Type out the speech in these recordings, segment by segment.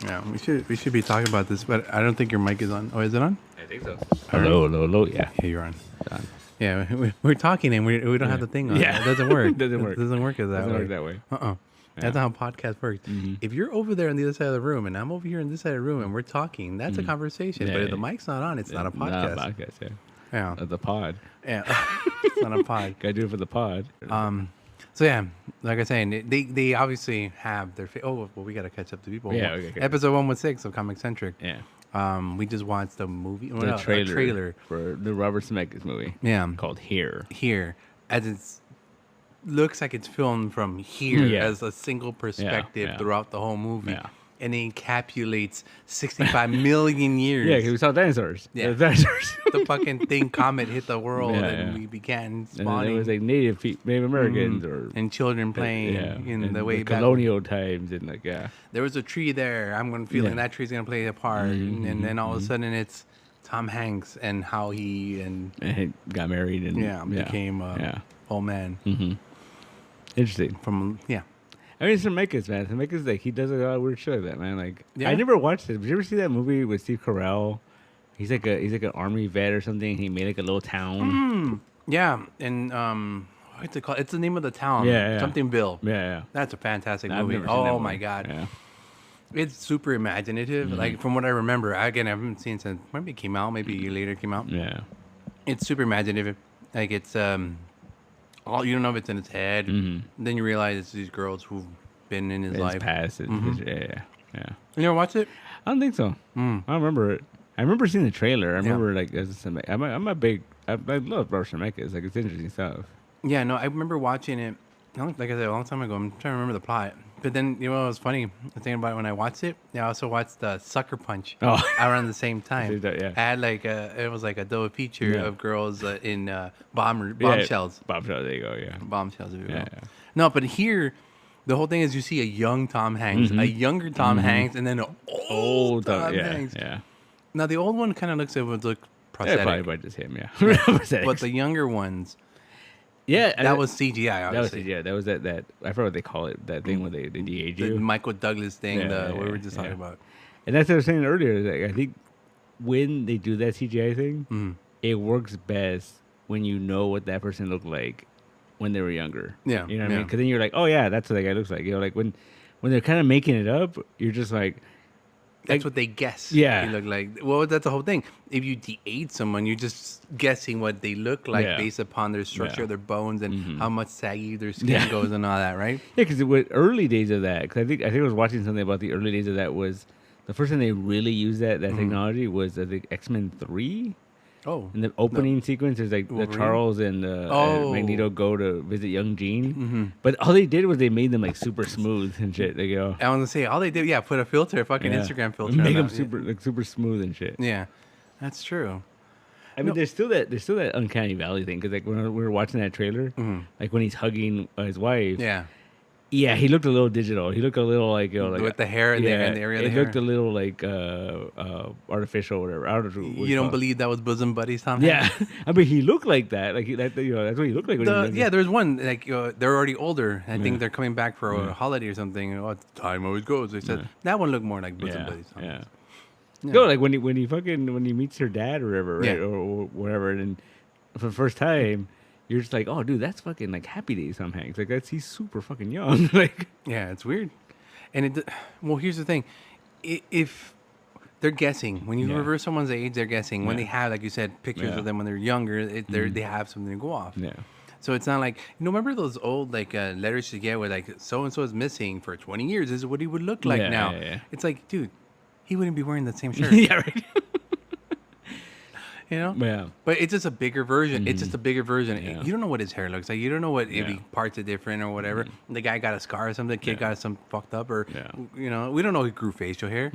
Yeah, we should be talking about this, but I don't think your mic is on. Oh, is it on? I think so. Hello. Yeah. Yeah, you're on. Yeah, we're talking and we don't have the thing on. Yeah. It doesn't work. Doesn't work. It doesn't work that Doesn't way. work that way. Uh-uh. That's not how podcast works. Mm-hmm. If you're over there on the other side of the room and I'm over here on this side of the room and we're talking, that's a conversation. Yeah, but if yeah. the mic's not on, it's not a podcast. Not a podcast, yeah. Yeah. The pod. Yeah. It's not a pod. Gotta do it for the pod. So yeah, like I was saying, they obviously have their. Oh, well, we got to catch up to people. Yeah, okay. Episode 116 of ComiCentric. Yeah. We just watched the movie. The trailer for the Robert Zemeckis movie. Yeah. Called Here. Here, as it's looks like it's filmed from here as a single perspective throughout the whole movie. Yeah. And it encapsulates 65 million years. Yeah, because we saw dinosaurs. Yeah. Dinosaurs. The fucking thing comet hit the world and we began spawning. And it was like Native Americans and children playing in the way back. Colonial times and There was a tree there. I'm feeling that tree's gonna play a part. And then all of a sudden it's Tom Hanks and how he got married and became old man. Mm-hmm. Interesting. I mean, Zemeckis, man. Zemeckis, like, he does a lot of weird shit like that, man. Like, I never watched it. Did you ever see that movie with Steve Carell? He's like an army vet or something. He made like a little town. Yeah, and what's it called? It's the name of the town. Somethingville. Yeah. That's a fantastic I've movie. never seen that Oh my movie. god. Yeah. It's super imaginative. Like from what I remember, again, I haven't seen it since maybe it came out, maybe a year later it came out. Yeah. It's super imaginative. Like it's all you don't know if it's in his head. Then you realize it's these girls who've been in his life. Past. Yeah. You never watched it? I don't think so. I don't remember it. I remember seeing the trailer. I remember like I'm a big. I love Robert Zemeckis. Like it's interesting stuff. Yeah, no, I remember watching it. Like I said, a long time ago. I'm trying to remember the plot. But then, you know what was funny? I was thinking about it when I watched it. Yeah, I also watched Sucker Punch around the same time. Yeah. I had it was like a double feature of girls in bombshells. Bombshells, there you go, yeah. Bombshells, if you will. No, but here, the whole thing is you see a young Tom Hanks, a younger Tom Hanks, and then an old Tom Hanks. Yeah. Now, the old one kind of looks prosthetic. Yeah, probably just him, yeah. But the younger ones... Yeah, that was CGI. Obviously. That was that. I forgot what they call it. That thing where they de-age you. The Michael Douglas thing. We were just talking about. And that's what I was saying earlier. Like, I think when they do that CGI thing, it works best when you know what that person looked like when they were younger. Yeah, you know what I mean? Because then you're like, oh yeah, that's what that guy looks like. You know, like when they're kind of making it up, you're just like. That's what they guess. Yeah. They look like. Well, that's the whole thing. If you de-age someone, you're just guessing what they look like based upon their structure of their bones and how much saggy their skin goes and all that, right? Yeah, because the early days of that, because I think I was watching something about the early days of that was the first time they really used that technology was I think X-Men 3. Oh. In the opening sequence, there's like the Charles and Magneto go to visit young Jean. But all they did was they made them like super smooth and shit. They go. I want to say all they did, put a filter, a fucking Instagram filter, make them super smooth and shit. Yeah, that's true. I mean, there's still that uncanny valley thing because like when we were watching that trailer, like when he's hugging his wife. Yeah, he looked a little digital. He looked a little like like with the hair in the area. It looked a little like artificial, or whatever. You don't believe that was bosom buddies, Tom? Yeah, I mean he looked like that. Like that's what he looked like. There's one like they're already older. I think they're coming back for a holiday or something. Oh, time always goes. They said that one looked more like bosom buddies. Tom. Yeah. No, like when he meets her dad or whatever, right? Or whatever, and for the first time. You're just like, oh, dude, that's fucking like Happy Days Tom Hanks. Like he's super fucking young. Like, yeah, it's weird. And well, here's the thing: if they're guessing when you reverse someone's age, they're guessing. When they have, like you said, pictures of them when they're younger, they have something to go off. Yeah. So it's not like remember those old like letters you get where like so and so is missing for 20 years. This is what he would look like now. Yeah. It's like, dude, he wouldn't be wearing the same shirt. Yeah, right. You know? Yeah. But it's just a bigger version. It's just a bigger version. Yeah. You don't know what his hair looks like. You don't know what if he parts are different or whatever. The guy got a scar or something. The kid got some fucked up or, you know, we don't know he grew facial hair.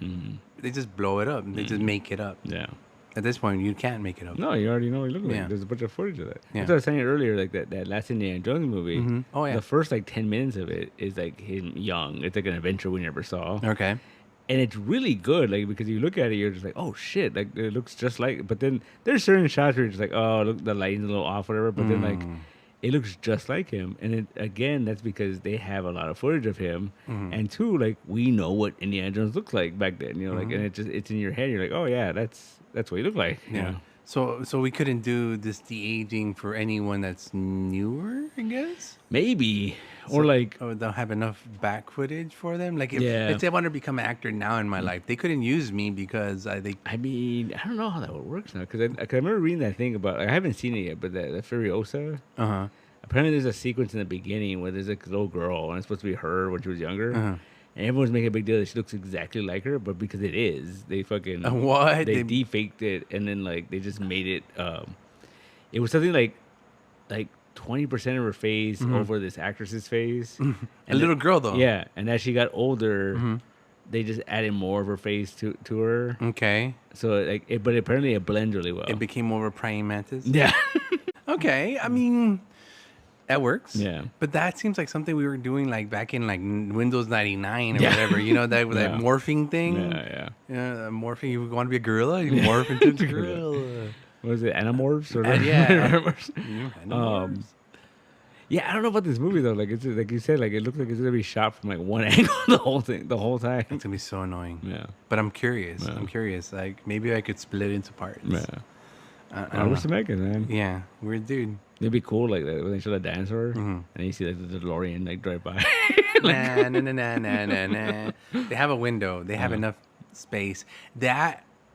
They just blow it up. They just make it up. Yeah. At this point, you can't make it up. No, you already know what he looks like. Yeah. There's a bunch of footage of that. Yeah. That's what I was saying earlier, like that last Indiana Jones movie. Oh, yeah. The first like 10 minutes of it is like him young. It's like an adventure we never saw. Okay. And it's really good, like because you look at it, you're just like, oh shit, like it looks just like. But then there's certain shots where you're just like, oh, look, the lighting's a little off, whatever. But then like, it looks just like him. And again, that's because they have a lot of footage of him. And two, like, we know what Indiana Jones looked like back then, you know, like, and it's in your head. You're like, oh yeah, that's what he looked like. Yeah. You know? So we couldn't do this de-aging for anyone that's newer, I guess? Maybe. Or like... Or they'll have enough back footage for them? Like, if let's say I want to become an actor now in my life, they couldn't use me because I mean, I don't know how that works now. Because I remember reading that thing about... Like, I haven't seen it yet, but the Furiosa... Uh-huh. Apparently there's a sequence in the beginning where there's a little girl, and it's supposed to be her when she was younger. Uh-huh. And everyone's making a big deal that she looks exactly like her, but because it is, they fucking... What? They defaked it, and then, like, they just made it... it was something like 20% of her face over this actress's face. A little girl, though. Yeah, and as she got older, they just added more of her face to her. Okay. So, like, but apparently it blends really well. It became more of a praying mantis? Yeah. Okay, I mean... That works. Yeah. But that seems like something we were doing like back in like Windows 99 or whatever. You know, that morphing thing? Yeah. Yeah, morphing. You want to be a gorilla? You morph into a gorilla. What is it? Animorphs? Or Animorphs. Yeah, I don't know about this movie though. Like it's like you said, like it looks like it's gonna be shot from like one angle the whole time. It's gonna be so annoying. Yeah. But I'm curious. Like maybe I could split it into parts. Yeah. I wish to make it, man. Yeah, weird dude. It'd be cool, like when they show the dancer, and you see like the DeLorean like drive by. Nah. They have a window. They have enough space.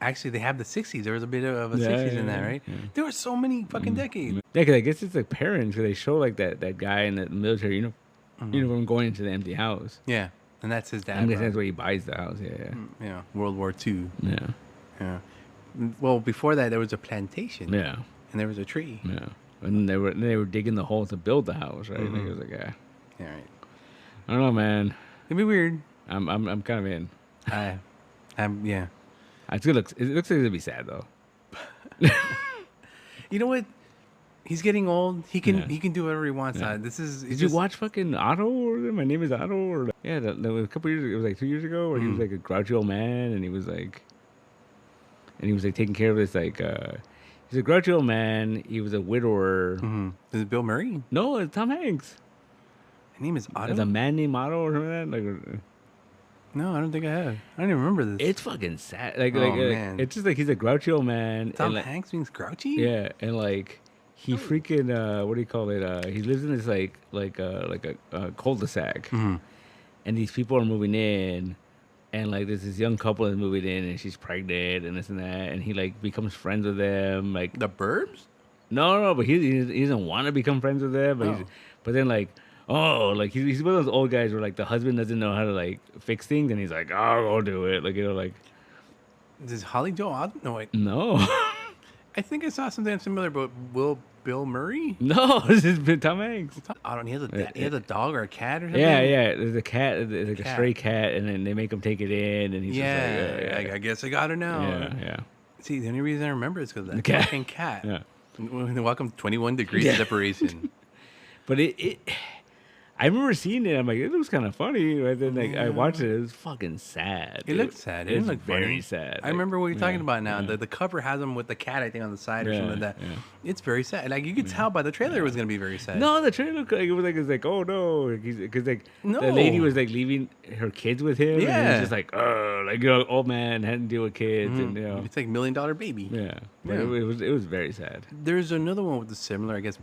Actually, they have the 60s. There was a bit of a 60s in that, right? Yeah. There were so many fucking decades. Yeah, because I guess it's like parents, because they show like that guy in the military uniform going into the empty house. Yeah, and that's his dad. I guess that's where he buys the house. Yeah. World War II. Yeah. Well, before that, there was a plantation. Yeah. And there was a tree. Yeah. And they were digging the hole to build the house, right? And it was like, Yeah, right. I don't know, man. It'd be weird. I'm kind of in. Yeah. It looks like it'll be sad though. You know what? He's getting old. He can do whatever he wants. Yeah. Did you watch fucking Otto or My Name is Otto or a couple years ago? It was like 2 years ago where he was like a grouchy old man and he was like taking care of this like. He's a grouchy old man. He was a widower. Mm-hmm. Is it Bill Murray? No, it's Tom Hanks. His name is Otto? It's a man named Otto or something like that? No, I don't think I have. I don't even remember this. It's fucking sad. Man. It's just like he's a grouchy old man. Tom Hanks means grouchy? Yeah, and like he freaking what do you call it? He lives in this like a cul-de-sac, and these people are moving in. And like there's this young couple that's moving in, and she's pregnant, and this and that, and he like becomes friends with them, like the Burbs. No, but he doesn't want to become friends with them, but then like he's one of those old guys where like the husband doesn't know how to like fix things, and he's like, I'll go do it, like like. Does Holly Joe Osment? No, wait. No. I think I saw something similar, but Bill Murray? No, this is Tom Hanks. I don't. He has a dog or a cat or something. Yeah. There's a cat, there's like a stray cat, and then they make him take it in, and he's just like, I guess I got her now. Yeah. See, the only reason I remember is because of that fucking cat. Yeah. Welcome 21 degrees of separation. But I remember seeing it. I'm like, it looks kind of funny. But then like I watched it. It was fucking sad. It looked sad. It didn't look very funny. sad. I remember what you're talking about now. The cover has him with the cat, I think, on the side or something like that. Yeah. It's very sad. Like you could tell by the trailer it was gonna be very sad. No, the trailer looked like it was like oh no, because the lady was like leaving her kids with him. Yeah. And he was just like old man hadn't deal with kids and it's like $1 Million Baby. Yeah. But it was very sad. There's another one with a similar, I guess,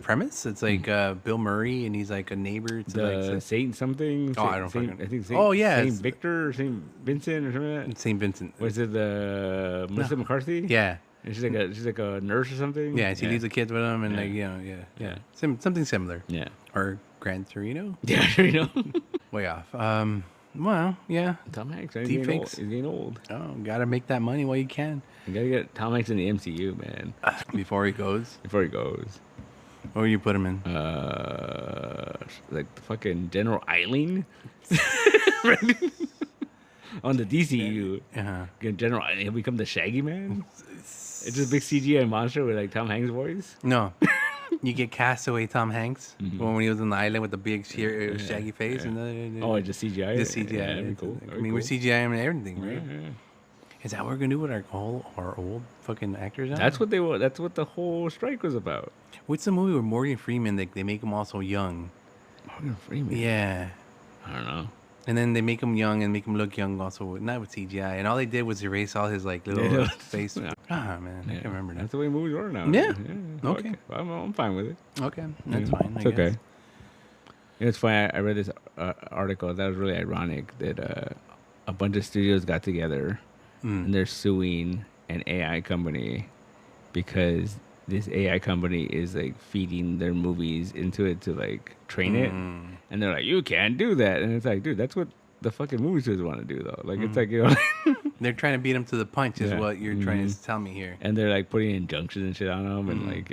premise. It's like Bill Murray and he's like a neighbor to Saint something. Oh, I don't fucking. I think Saint Victor or Saint Vincent or something like that. Saint Vincent. Was it Melissa McCarthy? Yeah. And she's like a nurse or something. Yeah, she leaves the kids with him and yeah. Something similar. Yeah. Or Gran Torino. Yeah, Torino. Way off. Well, yeah. Tom Hanks. He's getting old. Oh, gotta make that money while you can. You gotta get Tom Hanks in the MCU, man. Before he goes. What would you put him in? Like the fucking General Eiling on the DCU. General Eiling, he'll become the Shaggy Man. It's just a big CGI monster with like Tom Hanks' voice. No, you get Castaway Tom Hanks when he was on the island with the big shaggy face. Oh, it's just CGI. Just CGI. Yeah, very cool. We're CGI and everything, right? Is that what we're gonna do with our old fucking actors now? That's what they were. That's what the whole strike was about. What's the movie with Morgan Freeman? They make him all so young. Morgan Freeman. Yeah. I don't know. And then they make him young and make him look young also, not with CGI. And all they did was erase all his like little face. Man, I can't remember that. That's the way movies are now. Yeah. Okay. I'm fine with it. Okay, that's fine. It's okay. It's funny. I read this article that was really ironic that a bunch of studios got together and they're suing an AI company because this AI company is like feeding their movies into it to like train it, and they're like, you can't do that, and it's like, dude, that's what the fucking movie studios want to do though. Like it's like, you know, they're trying to beat them to the punch is what you're trying to tell me here. And they're like putting injunctions and shit on them, and like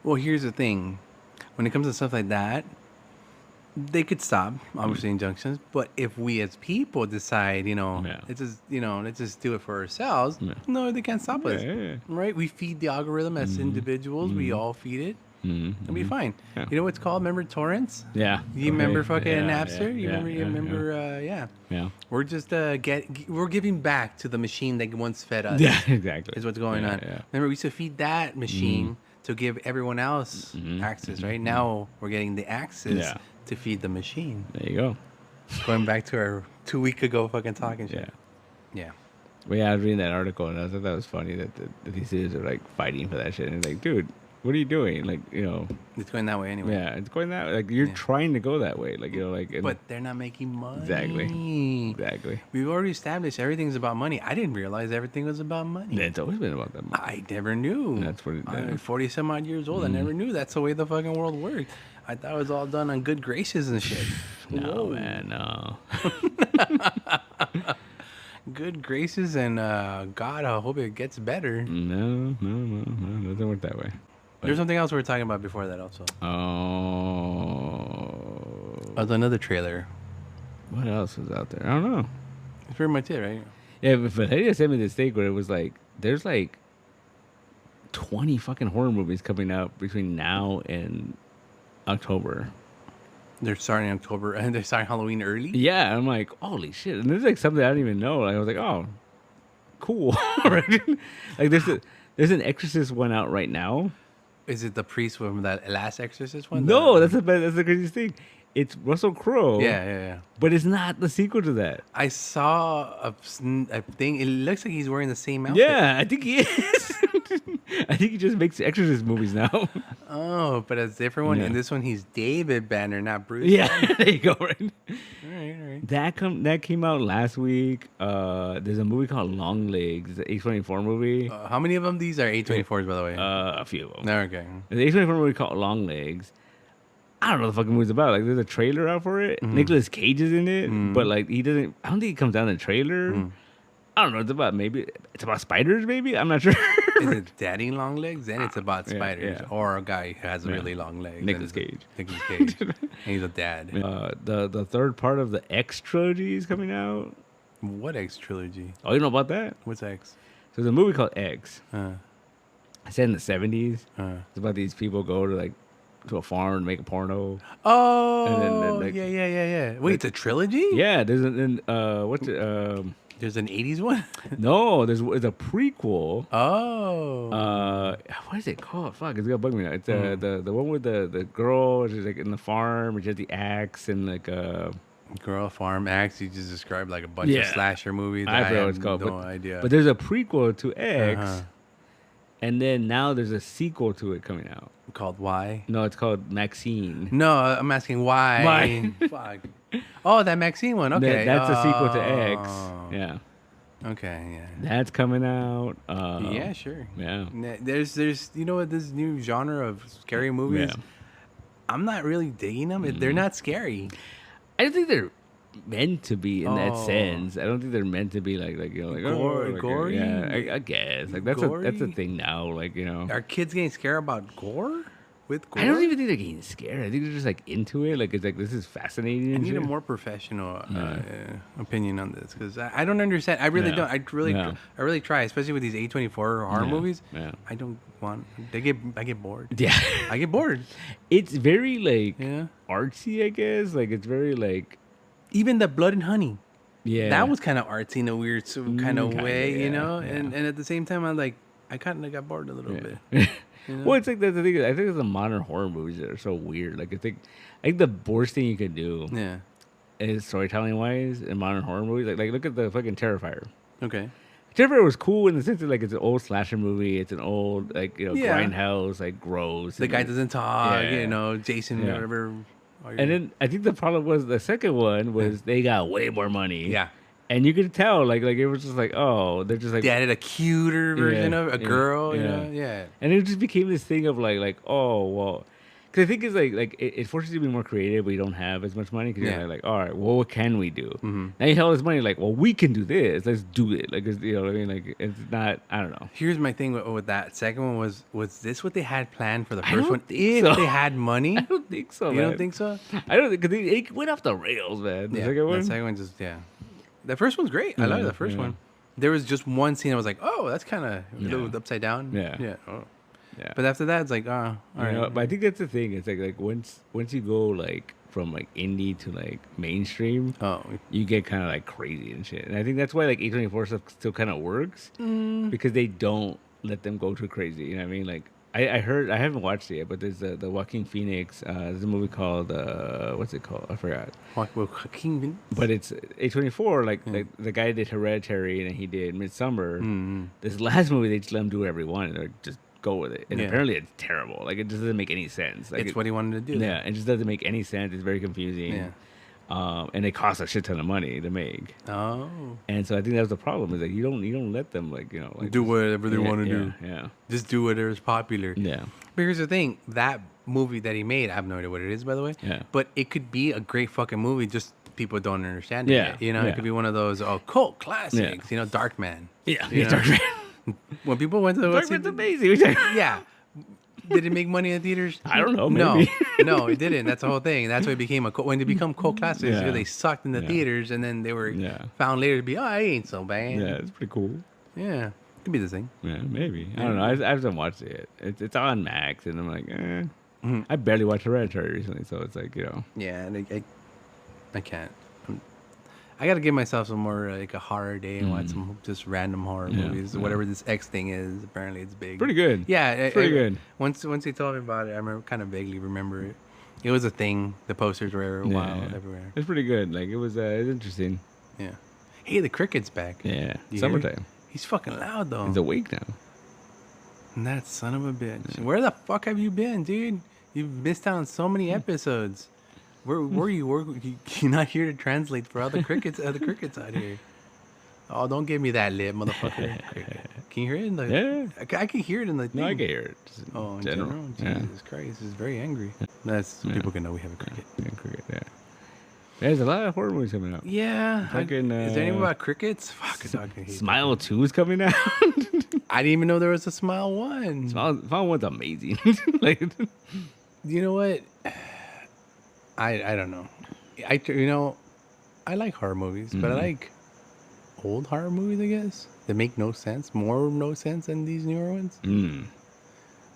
Well, here's the thing, when it comes to stuff like that, they could stop, obviously, injunctions. But if we as people decide, let's just do it for ourselves. No, they can't stop us, right? We feed the algorithm as individuals. We all feed it. It'll be fine. Yeah. You know what's called? Remember torrents? Yeah. You remember fucking Napster? You remember? Yeah. We're just we're giving back to the machine that once fed us. Yeah, exactly. Is what's going on. Yeah. Remember, we used to feed that machine to give everyone else access. Right now, we're getting the access to feed the machine. There you go. Going back to our 2 week ago fucking talking shit. Yeah. Well, I was reading that article and I thought that was funny that these dudes are like fighting for that shit. And it's like, dude, what are you doing? Like, it's going that way anyway. Yeah, it's going that way. Like, you're trying to go that way. Like, but they're not making money. Exactly. We've already established everything's about money. I didn't realize everything was about money. It's always been about that money. I never knew. That's what I'm 40 some odd years old. I never knew that's the way the fucking world worked. I thought it was all done on good graces and shit. No, man, no. Good graces and God, I hope it gets better. No, doesn't work that way. There's something else we were talking about before that also. Oh. That was another trailer. What else was out there? I don't know. That's pretty much it, right? Yeah, but Lydia sent me this thing where it was like, there's like 20 fucking horror movies coming out between now and October. They're starting October and they're starting Halloween early? Yeah, I'm like, holy shit. And there's like something I don't even know. Like, I was like, oh, cool. Right? Like there's an Exorcist one out right now. Is it the priest from that last Exorcist one? No, that's the craziest thing. It's Russell Crowe. Yeah. But it's not the sequel to that. I saw a thing. It looks like he's wearing the same outfit. Yeah, I think he is. I think he just makes Exorcist movies now. Oh, but it's a different one. Yeah. In this one, he's David Banner, not Bruce. Yeah, Banner. There you go. Right. All right. That came out last week. There's a movie called Long Legs, the A24 movie. How many of them these are A24s, by the way? A few of them. Okay. There's an A24 movie called Long Legs. I don't know what the fucking movie's about. Like, there's a trailer out for it. Nicolas Cage is in it, but like he doesn't. I don't think it comes down the trailer. I don't know. It's about spiders. Maybe I'm not sure. Is it Daddy Long Legs? Then it's about spiders or a guy who has really long legs. Nicolas Cage. And he's a dad. The third part of the X trilogy is coming out. What X trilogy? Oh, you know about that? What's X? So there's a movie called X. It's set in the 70s. It's about these people go to a farm and make a porno. Oh, and then, yeah. Wait, it's a trilogy? Yeah, there's there's an 80s one? No, there's a prequel. Oh. What is it called? Fuck, it's gonna bug me now. It's the one with the girl, she's like in the farm, she has the axe and like Girl, farm, axe. You just described like a bunch of slasher movies. I forgot what it's called. No idea. But there's a prequel to X, and then now there's a sequel to it coming out. Called why? No, it's called Maxine. No, I'm asking why. Fuck. Oh, that Maxine one. Okay. That's a sequel to X. Yeah. Okay, yeah. That's coming out. Yeah, sure. Yeah. There's this new genre of scary movies. Yeah. I'm not really digging them. They're not scary. I don't think they're meant to be in that sense. I don't think they're meant to be like gory. Yeah, I guess like that's a thing now. Like are kids getting scared about gore? With gore? I don't even think they're getting scared. I think they're just like into it. Like it's like this is fascinating. I need a more professional opinion on this because I don't understand. I really don't. I really try, especially with these A24 horror movies. Yeah. I don't want. I get bored. Yeah, I get bored. It's very artsy, I guess. Like it's very like. Even the Blood and Honey. that was kind of artsy in a weird kind of way, you know. And at the same time, I kind of got bored a little bit. You know? Well, it's like the thing. I think it's the modern horror movies that are so weird. Like I think the worst thing you could do, is storytelling wise in modern horror movies. Like look at the fucking Terrifier. Okay. Terrifier was cool in the sense that like it's an old slasher movie. It's an old grindhouse, like gross. The guy doesn't talk. You know, Jason or whatever. And then I think the problem was the second one was they got way more money. Yeah. And you could tell, like it was just like, oh, they're just like... They added a cuter version of a girl, you know? Yeah. And it just became this thing of like oh, well... Because I think it's like it forces you to be more creative, but you don't have as much money. Because you're like, all right, well, what can we do? Mm-hmm. Now you have all this money, like, well, we can do this. Let's do it. Like, you know what I mean? Like, it's not... I don't know. Here's my thing with that second one was this what they had planned for the first one? If they had money? I don't think so, You don't think so? I don't think... Because it went off the rails, man. The second one just... The first one's great. I love the first one. There was just one scene I was like, oh, that's kind of a little upside down. Yeah. Oh. Yeah. But after that, it's like, all right. Know, but I think that's the thing. It's like once you go like from like indie to like mainstream, you get kind of like crazy and shit. And I think that's why like A24 stuff still kind of works because they don't let them go too crazy. You know what I mean? Like I heard, I haven't watched it yet, but there's the Joaquin Phoenix. There's a movie called what's it called? I forgot. Joaquin Phoenix. But it's A24. Like the guy did Hereditary and he did Midsummer. This last movie they just let him do whatever he wanted. They're just go with it, and apparently it's terrible. Like it just doesn't make any sense. Like it's what he wanted to do. Yeah, it just doesn't make any sense. It's very confusing. And it costs a shit ton of money to make. Oh, and so I think that was the problem. Is like you don't let them like do whatever they want to do. Yeah, just do whatever's popular. Yeah. But here's the thing: that movie that he made, I have no idea what it is, by the way. Yeah. But it could be a great fucking movie. Just people don't understand it. You know, it could be one of those cult classics. You know, Darkman. Yeah, Darkman. When people went to the Darkman's amazing. Yeah. Did it make money in theaters? I don't know. Maybe. No, it didn't. That's the whole thing. That's why it became when they become cult classics. They sucked in the theaters, and then they were found later to be, it ain't so bad. Yeah, it's pretty cool. Yeah, could be the thing. Yeah, maybe. I don't know. I haven't watched it yet. It's on Max, and I'm like, I barely watched Hereditary recently, so it's like Yeah, and I can't. I got to give myself some more like a horror day and watch some just random horror movies. Whatever this X thing is, apparently it's big. Pretty good. Yeah, pretty good. Once he told me about it, I remember kind of vaguely remember it. It was a thing. The posters were wild everywhere. It's pretty good. Like it was interesting. Yeah. Hey, the cricket's back. Yeah. Summertime. He's fucking loud though. He's awake now. And that son of a bitch. Yeah. Where the fuck have you been, dude? You've missed out on so many episodes. Where were you? You're not here to translate for other crickets. Other crickets out here. Oh, don't give me that lip, motherfucker. Can you hear it in the? Yeah. I can hear it in the thing. No, I can hear it. In general. Jesus Christ, it's very angry. That's so people can know we have a cricket. Cricket. Yeah. There's a lot of horror movies coming out. Yeah. Is there anything about crickets? Fuck, I hate Smile 2 is coming out. I didn't even know there was a Smile 1. Smile 1's amazing. Like, you know what? I don't know. I like horror movies, but I like old horror movies, I guess, that make no sense, more no sense than these newer ones.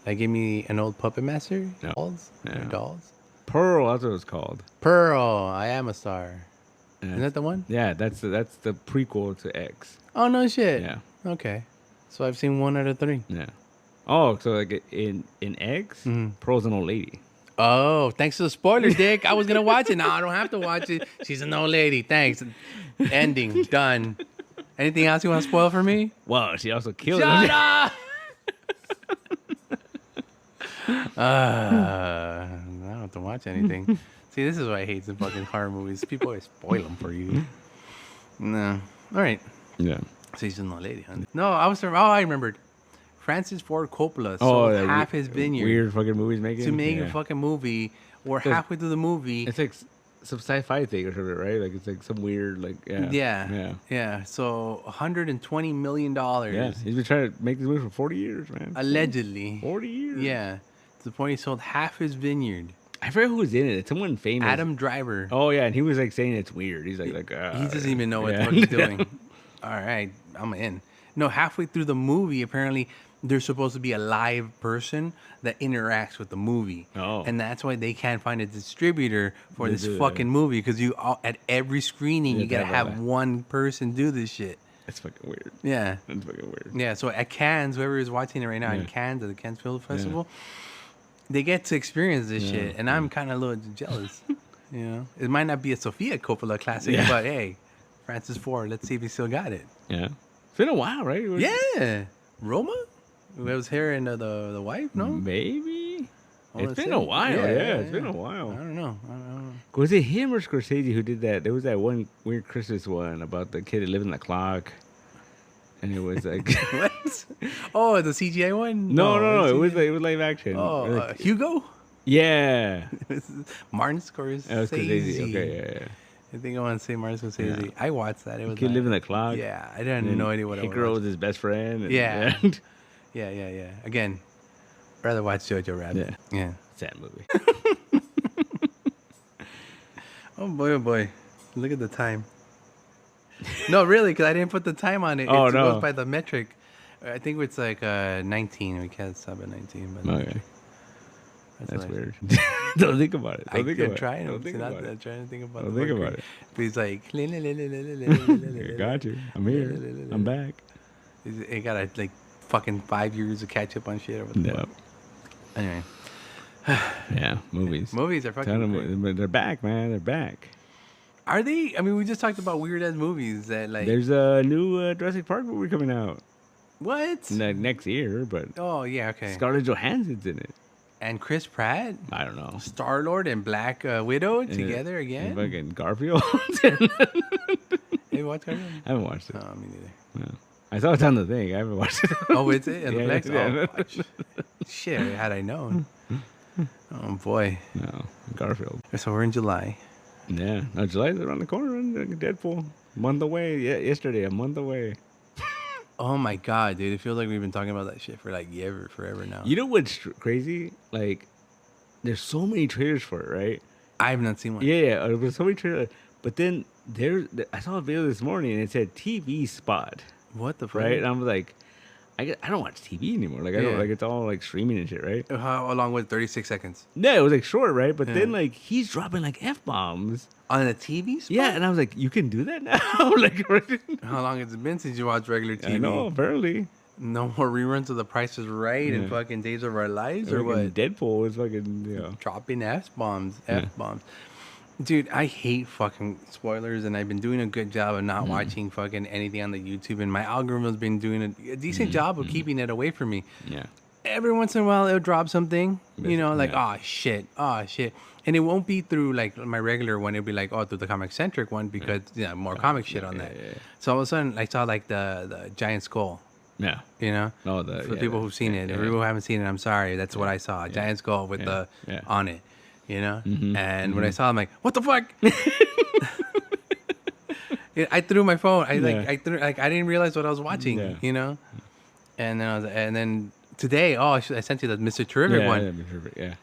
Like, give me an old Puppet Master dolls. Pearl, that's what it's called. Pearl, I Am a Star. Isn't that the one? Yeah, that's the prequel to X. Oh, no shit. Yeah. Okay. So I've seen 1 out of 3. Yeah. Oh, so like in X, Pearl's an old lady. Oh, thanks for the spoiler, Dick. I was going to watch it. No, I don't have to watch it. She's an old lady. Thanks. Ending. Done. Anything else you want to spoil for me? Well, she also killed him. Shut up! I don't have to watch anything. See, this is why I hate the fucking horror movies. People always spoil them for you. No. All right. Yeah. So she's an old lady, huh? No, I remembered. Francis Ford Coppola sold half his vineyard. Weird fucking movies making. To make a fucking movie, or halfway through the movie. It's like some sci-fi thing or something, right? Like it's like some weird, like yeah. So $120 million. Yeah, he's been trying to make this movie for 40 years, man. Allegedly. 40 years. Yeah, to the point he sold half his vineyard. I forget who was in it. It's someone famous. Adam Driver. Oh yeah, and he was like saying it's weird. He's like he doesn't even know what he's doing. All right, I'm in. No, halfway through the movie, apparently there's supposed to be a live person that interacts with the movie. Oh. And that's why they can't find a distributor for this fucking movie, because at every screening, you got to have one person do this shit. That's fucking weird. Yeah. That's fucking weird. Yeah, so at Cannes, whoever is watching it right now in Cannes, at the Cannes Film Festival, they get to experience this shit, and I'm kind of a little jealous. You know? It might not be a Sofia Coppola classic, but hey, Francis Ford, let's see if he still got it. Yeah. It's been a while, right? Yeah. Roma? It was her and the wife, no? Maybe. It's been a while. Yeah, it's been a while. I don't know. Was it him or Scorsese who did that? There was that one weird Christmas one about the kid that lived in the clock. And it was like... What? Oh, the CGI one? No. It was live action. Oh, Hugo? Yeah. Martin Scorsese. That was Scorsese. Okay, yeah. I think I want to say Martin Scorsese. Yeah. I watched that. It was kid living in the clock. Yeah, I didn't know any what it was. Hit girl was his best friend. And, yeah. Yeah. Again, rather watch Jojo Rabbit. Yeah. Sad movie. Oh boy. Look at the time. No, really, because I didn't put the time on it. It goes by the metric. I think it's like 19. We can't stop at 19. But okay. That's weird. Don't think about it. I'm trying to think about it. Don't think about it. But he's like, got you. I'm here. I'm back. It got like fucking 5 years to catch up on shit. Yep. Anyway. Yeah, movies. Movies are fucking. They're back, man. They're back. Are they? I mean, we just talked about weird ass movies that like. There's a new Jurassic Park movie coming out. What? Next year, but. Oh yeah, okay. Scarlett Johansson's in it. And Chris Pratt? I don't know. Star-Lord and Black Widow together again? And fucking Garfield. Hey, watch Garfield? I haven't watched it. Oh, me neither. No. I saw it on the thing. I haven't watched it. Oh, is it? On the Flex? Oh, shit, had I known. Oh, boy. No, Garfield. So we're in July. Yeah. No, July's around the corner. Deadpool. A month away. Yeah, yesterday, a month away. Oh my god, dude! It feels like we've been talking about that shit for like forever now. You know what's crazy? Like, there's so many trailers for it, right? I have not seen one. Yeah, there's so many trailers. But then I saw a video this morning and it said TV spot. What the fuck? Right? And I was like, I don't watch TV anymore. Like I don't like it's all like streaming and shit, right? How long was it? 36 seconds? No, it was like short, right? But then like he's dropping like F-bombs. On a TV spot? Yeah, and I was like, you can do that now? Like, how long has it been since you watched regular TV? I know, apparently. No more reruns of The Price is Right and fucking Days of Our Lives or what? Deadpool is fucking, dropping F-bombs. Dude, I hate fucking spoilers, and I've been doing a good job of not watching fucking anything on the YouTube, and my algorithm's been doing a decent job of keeping it away from me. Yeah. Every once in a while, it'll drop something, like, oh, shit. And it won't be through, like, my regular one. It'll be, like, through the ComiCentric one because, more comic shit on that. Yeah. So, all of a sudden, I saw, like, the giant skull. Yeah. You know? Oh, for people who've seen it. For people who haven't seen it, I'm sorry. That's what I saw. A giant skull with the on it. You know? Mm-hmm. And when I saw it, I'm like, what the fuck? I threw my phone. I didn't realize what I was watching, you know? And then today, I sent you the Mr. Terrific one. Yeah, Mr. Terrific, yeah.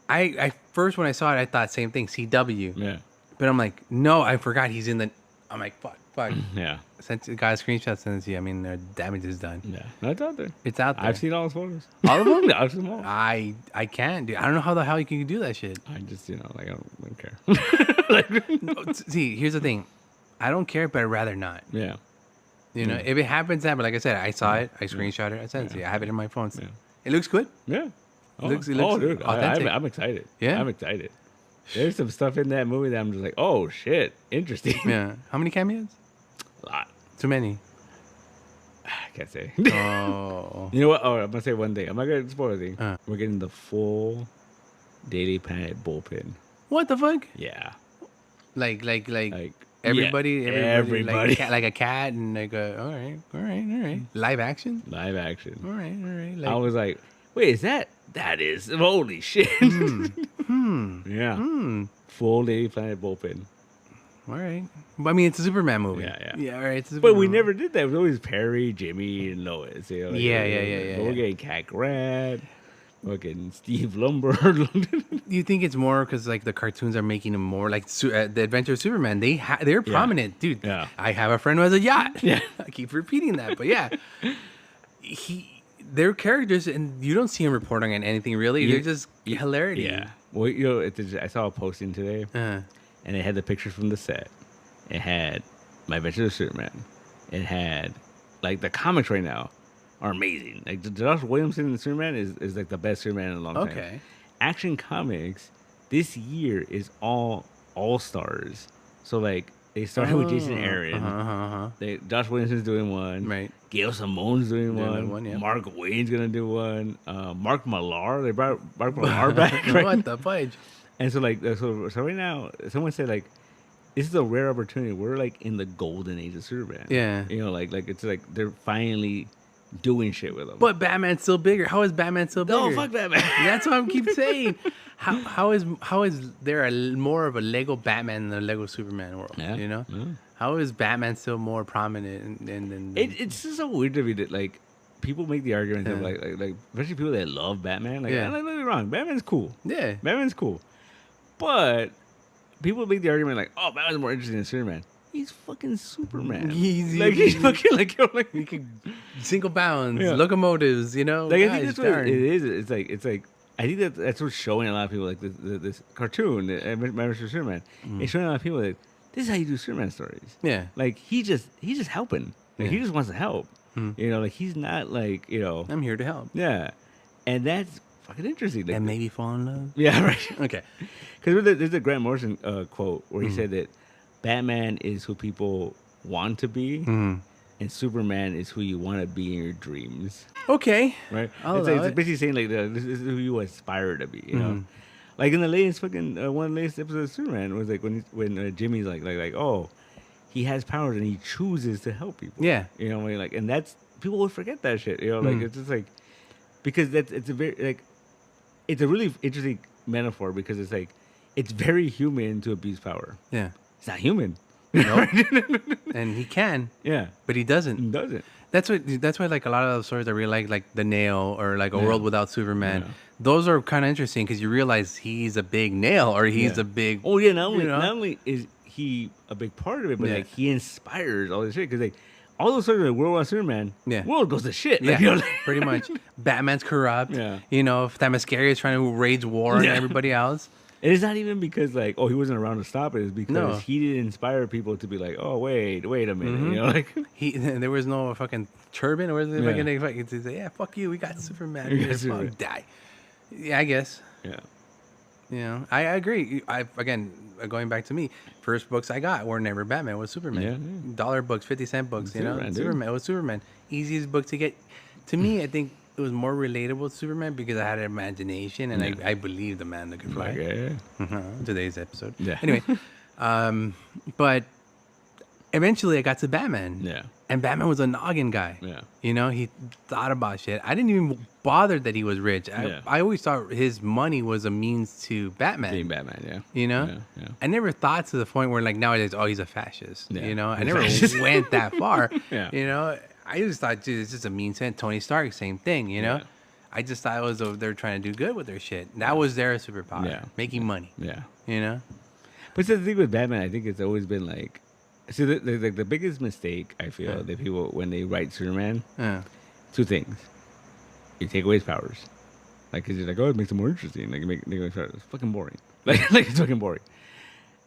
I first, when I saw it, I thought same thing, CW. Yeah. But I'm like, no, I forgot he's in the... I'm like, fuck. Yeah. Sent the guy a screenshot, sent it to you. I mean, the damage is done. Yeah. No, it's out there. It's out there. I've seen all his photos. All of them? I've seen them all. I can't, dude. I don't know how the hell you can do that shit. I just, I don't care. No, see, here's the thing. I don't care, but I'd rather not. Yeah. You know, if it happens, but like I said, I saw it, I screenshot it, I sent it to you. I have it in my phone. So it looks good. Yeah. It looks dude, authentic. I'm excited. Yeah? I'm excited. There's some stuff in that movie that I'm just like, oh, shit. Interesting. Yeah. How many cameos? A lot. Too many. I can't say. Oh. You know what? Oh, I'm going to say one thing. I'm not going to spoil anything. We're getting the full Daily Planet bullpen. What the fuck? Yeah. Like everybody, like a cat and like all right. Live action. All right. Like, I was like, wait, that is holy shit. Yeah. Full Daily Planet bullpen. All right. But I mean, it's a Superman movie. Yeah. All right. But we never did that. It was always Perry, Jimmy, and Lois. Yeah. We're getting Cat Grant. Fucking Steve Lumber. You think it's more because like the cartoons are making him more like the Adventure of Superman? They're prominent, dude. Yeah. I have a friend who has a yacht. Yeah. I keep repeating that, but yeah, they're characters, and you don't see them reporting on anything really. They're just hilarity. Yeah. Well, I saw a posting today, and it had the pictures from the set. It had My Adventures of Superman. It had like the comics right now are amazing. Like Josh Williamson and Superman is like the best Superman in a long time. Okay. Action Comics this year is all stars. So like they started with Jason Aaron. Josh Williamson's doing one. Right. Gail Simone's doing one. Yeah. Mark Waid's gonna do one. Mark Millar. They brought Mark Millar back. Right? What the fudge? And so like so right now, someone said like this is a rare opportunity. We're like in the golden age of Superman. Yeah. You know, like it's like they're finally doing shit with them. But Batman's still bigger. How is Batman still bigger? No, fuck Batman. That's what I keep saying. How is there more of a Lego Batman than a Lego Superman world? Yeah. You know? Yeah. How is Batman still more prominent? It's just so weird to me that like people make the argument of like especially people that love Batman. Like, don't get me wrong, Batman's cool. Yeah. Batman's cool. But people make the argument like, oh, Batman's more interesting than Superman. He's fucking Superman. He's fucking like he can single bounds, locomotives, you know. Like I think that's what it is. It's like I think that's what's showing a lot of people like this cartoon, Mr. Superman. It's showing a lot of people that this is how you do Superman stories. Yeah. Like he's just helping. Like he just wants to help. You know, like he's not like, you know, I'm here to help. Yeah. And that's fucking interesting. Like, and maybe fall in love. Yeah, right. Okay. Because there's a Grant Morrison quote where he said that Batman is who people want to be, and Superman is who you want to be in your dreams. Okay. Right? It's basically saying, like, this is who you aspire to be, you know? Like, in the latest fucking, one of the latest episodes of Superman was, like, when Jimmy's, like, oh, he has powers and he chooses to help people. Yeah. You know, like, and that's, people would forget that shit, you know? Like, it's just, like, because it's a very, like, it's a really interesting metaphor because it's, like, it's very human to abuse power. Yeah. It's not human. Nope. And he can. Yeah. But he doesn't. He doesn't. That's why like a lot of those stories I really like The Nail or like A World Without Superman. Yeah. Those are kind of interesting because you realize he's a big nail or he's a big. Oh yeah, not only is he a big part of it, but like he inspires all this shit because like all those stories like World Without Superman, world goes to shit. Like, you know, pretty much. Batman's corrupt. Yeah. You know, Themyscira is trying to wage war on everybody else. And it's not even because, like, oh, he wasn't around to stop it. It's because he didn't inspire people to be like, oh, wait a minute. You know, like there was no fucking turban. Or was it fucking say, fuck you. We got Superman. We got Superman. Die. Yeah, I guess. Yeah. You know, I agree. Again, going back to me, first books I got were never Batman. It was Superman. Yeah. $1 books, 50-cent books. Superman. It was Superman. Easiest book to get. To me, I think it was more relatable to Superman because I had an imagination and I believed the man that could fly. Today's episode. Yeah. Anyway, but eventually I got to Batman. Yeah. And Batman was a noggin guy. Yeah. You know, he thought about shit. I didn't even bother that he was rich. I always thought his money was a means to Batman. Being Batman, yeah. You know? Yeah. I never thought to the point where like nowadays, oh, he's a fascist. Yeah. You know? I never went that far. Yeah. You know? I just thought, dude, it's just a mean sense. Tony Stark, same thing, you know? Yeah. I just thought it was they're trying to do good with their shit. That was their superpower, making money. Yeah. You know? But the thing with Batman, I think it's always been like, see, the biggest mistake, I feel, that people, when they write Superman, two things. You take away his powers. Like, because you're like, oh, it makes him more interesting. Like, make him it's fucking boring. Like, it's fucking boring.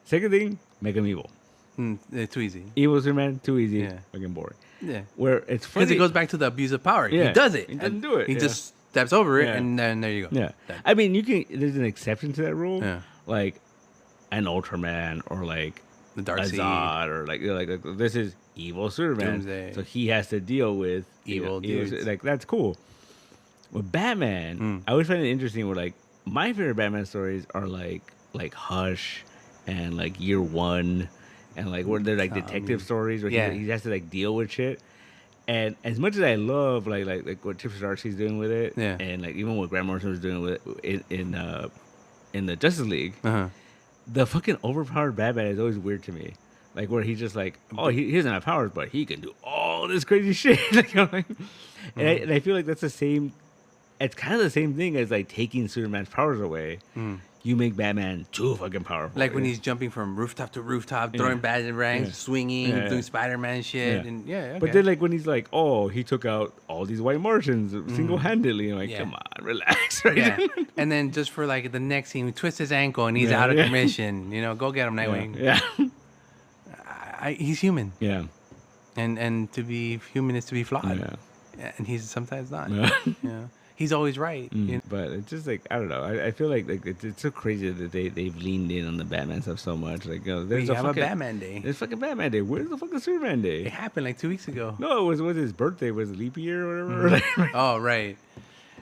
Second thing, make him evil. Too easy. Evil Superman, too easy, fucking boring. Yeah. Where it's funny. Because it goes back to the abuse of power. Yeah. He does it. He doesn't do it. He just steps over it, and then there you go. Yeah. Done. I mean, there's an exception to that rule. Yeah. Like an Ultraman or like the Dark Zod or like this is evil Superman. Doomsday. So he has to deal with evil dudes. Like, that's cool. With Batman, I always find it interesting where like my favorite Batman stories are like Hush and like Year One. And like where they're like detective stories where he has to like deal with shit. And as much as I love like what Chip Zdarsky's doing with it, and like even what Grant Morrison was doing with it in the Justice League, the fucking overpowered Batman is always weird to me. Like where he's just like, oh, he doesn't have powers, but he can do all this crazy shit. Like, you know, like, and I feel like that's the same. It's kind of the same thing as like taking Superman's powers away. you make Batman too fucking powerful. Like when he's jumping from rooftop to rooftop, throwing batarangs, swinging, doing Spider-Man shit, and okay. But then like when he's like, oh, he took out all these white Martians single-handedly, you're like, come on, relax, right? Yeah. And then just for like the next scene, we twist his ankle and he's out of commission. You know, go get him, Nightwing. Yeah. He's human. Yeah. And to be human is to be flawed. Yeah. And he's sometimes not. Yeah. He's always right. You know? But it's just like, I don't know. I feel like it's so crazy that they've leaned in on the Batman stuff so much. Like, you know, there's a Batman Day. There's fucking Batman Day. Where's the fucking Superman Day? It happened like 2 weeks ago. No, it was his birthday. Was it leap year or whatever? Oh, right.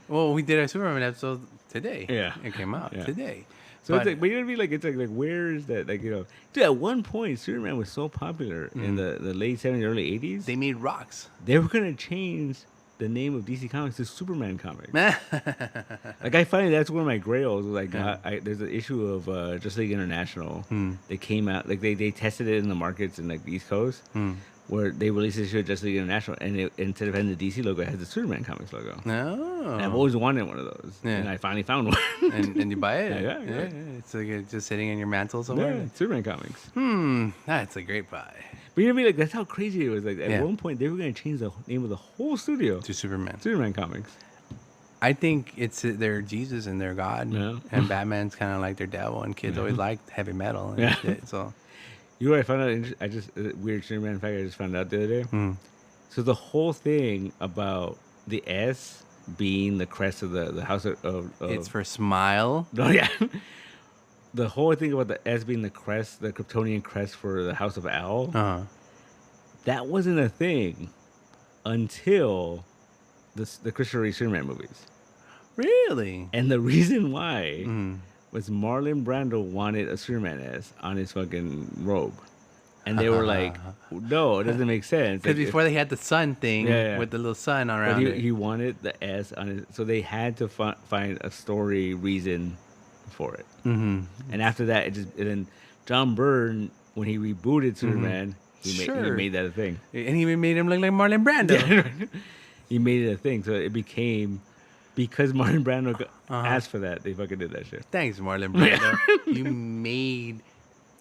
Well, we did our Superman episode today. Yeah. It came out today. So it's like, but you know what I mean? Like, it's like where is that? Like, you know, dude, at one point, Superman was so popular in the late 70s, early 80s. They made rocks. They were going to change the name of DC Comics to Superman Comics. Like, I find that's one of my grails. Like, there's an issue of Justice League International. They came out, like, they tested it in the markets in, like, the East Coast. Where they released this issue of Justice League International, and instead of having the DC logo, it has the Superman Comics logo. Oh. And I've always wanted one of those. Yeah. And I finally found one. and you buy it? Yeah. It's like it's just sitting in your mantle somewhere? Yeah, Superman Comics. That's a great buy. But you know what I mean? Like, that's how crazy it was. Like, at one point, they were going to change the name of the whole studio. To Superman. Superman Comics. I think it's their Jesus and their God. Yeah. And Batman's kind of like their devil, and kids always liked heavy metal and shit, so... You know what I found out? I just weird Superman fact I just found out the other day. So the whole thing about the S being the crest of the house of it's for smile. No, yeah. The whole thing about the S being the crest, the Kryptonian crest for the House of Owl. That wasn't a thing until the Christopher Reeve Superman movies. Really? And the reason why. Was Marlon Brando wanted a Superman S on his fucking robe. And they were like, no, it doesn't make sense. Because before they had the sun thing with the little sun around it. He wanted the S on his... So they had to find a story reason for it. And after that, and then John Byrne, when he rebooted Superman, he made that a thing. And he made him look like Marlon Brando. He made it a thing. So it became... Because Marlon Brando asked for that, they fucking did that shit. Thanks, Marlon Brando.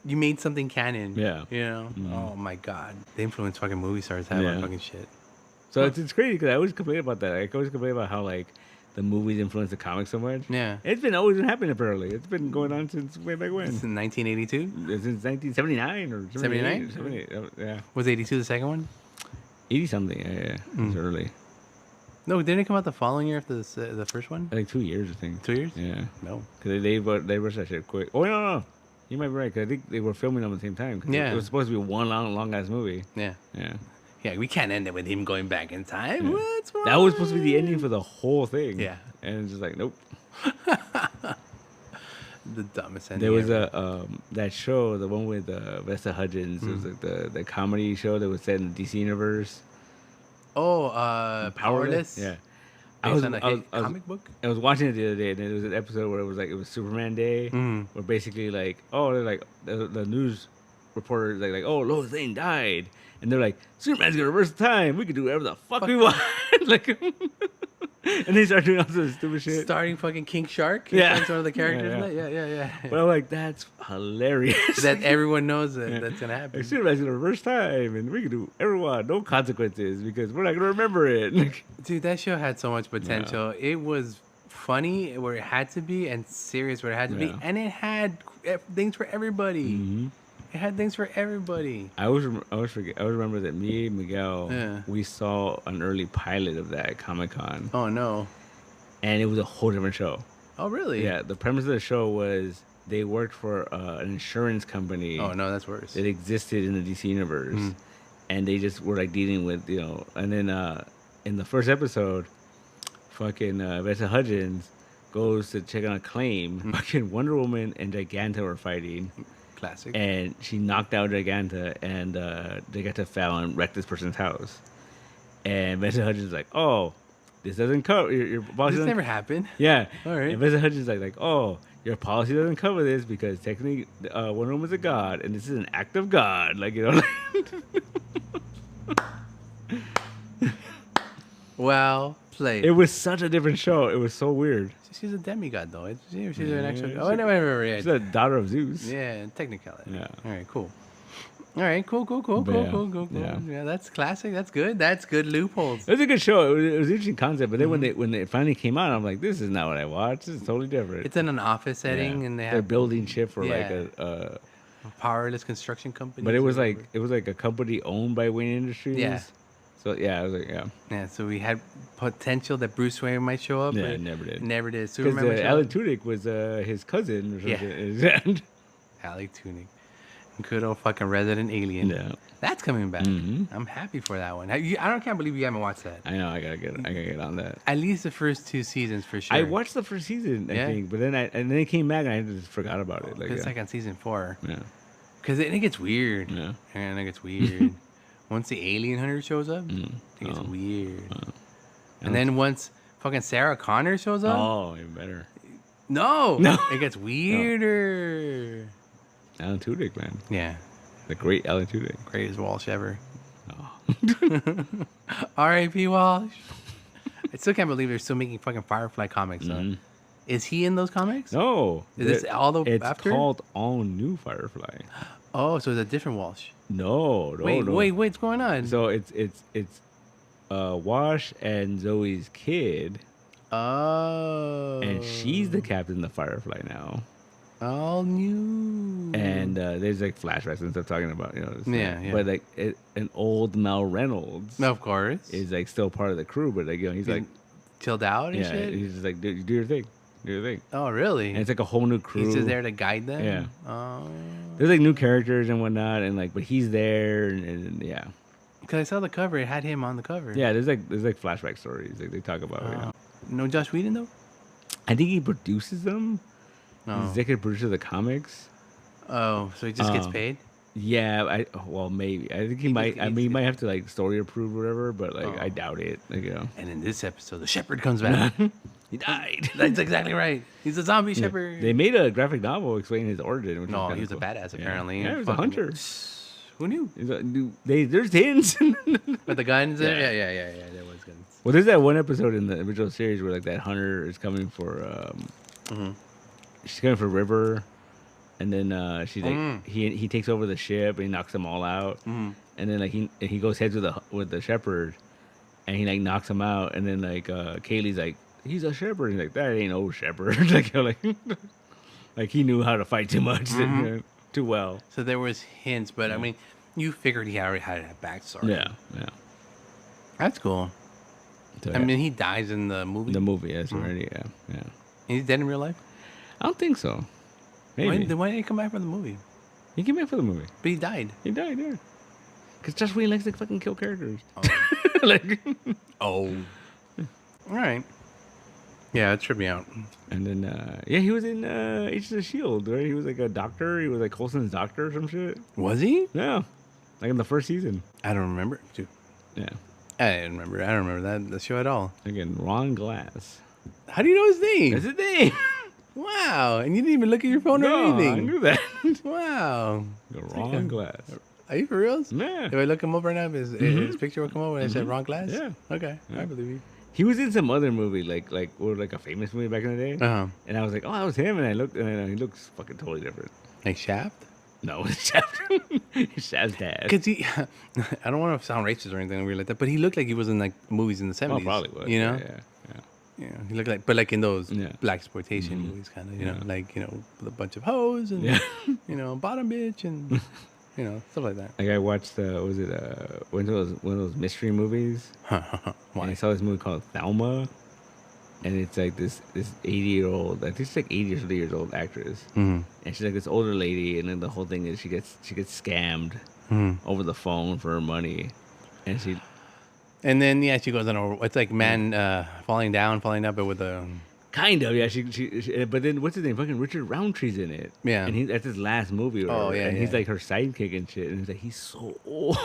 you made something canon. Yeah. You know? Oh my God. They influence fucking movie stars have on fucking shit. So it's crazy because I always complain about that. I always complain about how like the movies influence the comics so much. Yeah. It's always been happening apparently. It's been going on since way back when. Since 1982? Since 1979 or 79? 78. Yeah. Was 82 the second one? 80 something. Yeah. It was early. No, didn't it come out the following year after the first one? Like 2 years, I think. 2 years? Yeah. No. Because they rushed that shit quick. Oh, no. You might be right, because I think they were filming them at the same time. It was supposed to be one long-ass movie. Yeah. Yeah. Yeah, we can't end it with him going back in time. Yeah. What's wrong? That was supposed to be the ending for the whole thing. Yeah. And it's just like, nope. The dumbest ending. There was that show, the one with Vanessa Hudgens. It was like the comedy show that was set in the DC universe. Oh, Powerless? Yeah. Based on a comic book? I was watching it the other day, and there was an episode where it was Superman Day, where basically like, they're like the news reporters like, oh, Lois Lane died, and they're like, Superman's gonna reverse time. We can do whatever the fuck we want. Like, and they start doing all sorts of stupid shit. Starting fucking King Shark. Yeah. That's one of the characters. Yeah. But I'm like, that's hilarious. That everyone knows that's gonna happen. Like, Superman's gonna reverse time, and we can do everyone, no consequences, because we're not gonna remember it. Dude, that show had so much potential. Yeah. It was funny where it had to be, and serious where it had to be, and it had things for everybody. It had things for everybody. I always remember that me and Miguel, we saw an early pilot of that at Comic-Con. Oh, no. And it was a whole different show. Oh, really? Yeah, the premise of the show was they worked for an insurance company. Oh, no, that's worse. That existed in the DC universe. And they just were like dealing with, and then in the first episode, fucking Vanessa Hudgens goes to check on a claim. Fucking Wonder Woman and Giganta were fighting. Classic. And she knocked out Giganta, and Giganta fell and wrecked this person's house. And Vanessa Hudgens is like, oh, this doesn't cover your policy. This never happened. Yeah. All right. And Vanessa Hudgens is like, oh, your policy doesn't cover this because technically Wonder Woman's a god, and this is an act of God. Like, Well cosplay. It was such a different show. It was so weird. She's a demigod, though. She's an actual. Oh, never. She's the daughter of Zeus. Yeah, technically. Yeah. All right, cool. All right, cool. Yeah, that's classic. That's good. That's good loopholes. It was a good show. It was an interesting concept. But then when it finally came out, I'm like, this is not what I watched. This is totally different. It's in an office setting, and they're building shit for like a powerless construction company. But it was like a company owned by Wayne Industries. Yeah. So I was like, Yeah, so we had potential that Bruce Wayne might show up. Yeah, it never did. Never did. Because Alan Tudyk was his cousin or something. Yeah. Alan Tudyk. Good old fucking resident alien. Yeah. That's coming back. Mm-hmm. I'm happy for that one. Can't believe you haven't watched that. I know. I gotta get on that. At least the first 2 seasons for sure. I watched the first season, I think, but then it came back and I just forgot about it. It's like on season 4. Yeah. Because it gets weird. Yeah. And it gets weird. Once the alien hunter shows up, it gets weird. And then once fucking Sarah Connor shows up. Oh, even better. No. It gets weirder. Alan Tudyk, man. Yeah. The great Alan Tudyk. Greatest Walsh ever. Oh. R.I.P. Walsh. I still can't believe they're still making fucking Firefly comics, though. Is he in those comics? No. Is this all the It's after? called All New Firefly. Oh, so it's a different Walsh. No. Wait, what's going on? So it's Wash and Zoe's kid. Oh. And she's the captain of Firefly now. All new. And there's like flashbacks and stuff talking about, Yeah. But like an old Mal Reynolds, of course, is like still part of the crew, but like he's like chilled out and shit. He's just like do your thing. Oh, really? And it's like a whole new crew. He's just there to guide them. Yeah. Oh. There's like new characters and whatnot, and like but he's there and yeah. Because I saw the cover, it had him on the cover. Yeah, there's like flashback stories like they talk about. No Joss Whedon though. I think he produces them. Oh. He's executive producer of the comics. Oh, so he just gets paid? Yeah, maybe. I think he might. I mean, he might have to like story approve or whatever, but like I doubt it. Like And in this episode, the shepherd comes back. He died. That's exactly right. He's a zombie shepherd. They made a graphic novel explaining his origin. Which he was a badass apparently. Yeah, he was a hunter. Who knew? There's hints. But the guns. Yeah. There was guns. Well, there's that one episode in the original series where like that hunter is coming for. She's coming for River, and then she's like he takes over the ship and he knocks them all out, and then like he goes heads with the shepherd, and he like knocks him out, and then like Kaylee's like he's a shepherd, and he's like that ain't no shepherd, like he knew how to fight too much, too well. So there was hints, but I mean, you figured he already had a backstory. Yeah. That's cool. So, I mean, he dies in the movie. The movie, yes, already. Yeah. He's dead in real life. I don't think so. Maybe. Why did he come back for the movie? He came back for the movie. But he died. Yeah. Because Joss Whedon likes to fucking kill characters. All right. Yeah, it tripped me out. And then, he was in Agents of S.H.I.E.L.D., right? He was like a doctor. He was like Coulson's doctor or some shit. Was he? Yeah. Like in the first season. I don't remember. Dude. Yeah. I don't remember the show at all. Again, Ron Glass. How do you know his name? That's his name. Wow. And you didn't even look at your phone or anything. I knew that. Wow. Ron Glass. Are you for reals? Yeah. If I look him up right now, his picture will come up when I said Ron Glass? Yeah. Okay. Yeah. I believe you. He was in some other movie, like a famous movie back in the day. Uh-huh. And I was like, oh, that was him. And I looked, and he looks fucking totally different. Like Shaft? No, it's Shaft. Shaft's dad. Because I don't want to sound racist or anything weird like that, but he looked like he was in like movies in the 70s. Oh, probably was. You know? Yeah. He looked like, but like in those black exploitation movies, kind of, you know, like, with a bunch of hoes and, bottom bitch and, stuff like that. Like I watched, one of those mystery movies. And I saw this movie called Thelma. And it's like this 80-year-old, I think she's like 80 or 30 years old actress. And she's like this older lady, and then the whole thing is she gets scammed over the phone for her money. And then she goes on it's like falling up, but with a kind of, yeah. She but then what's his name? Fucking Richard Roundtree's in it. Yeah. And that's his last movie. And he's like her sidekick and shit. And he's like, he's so old.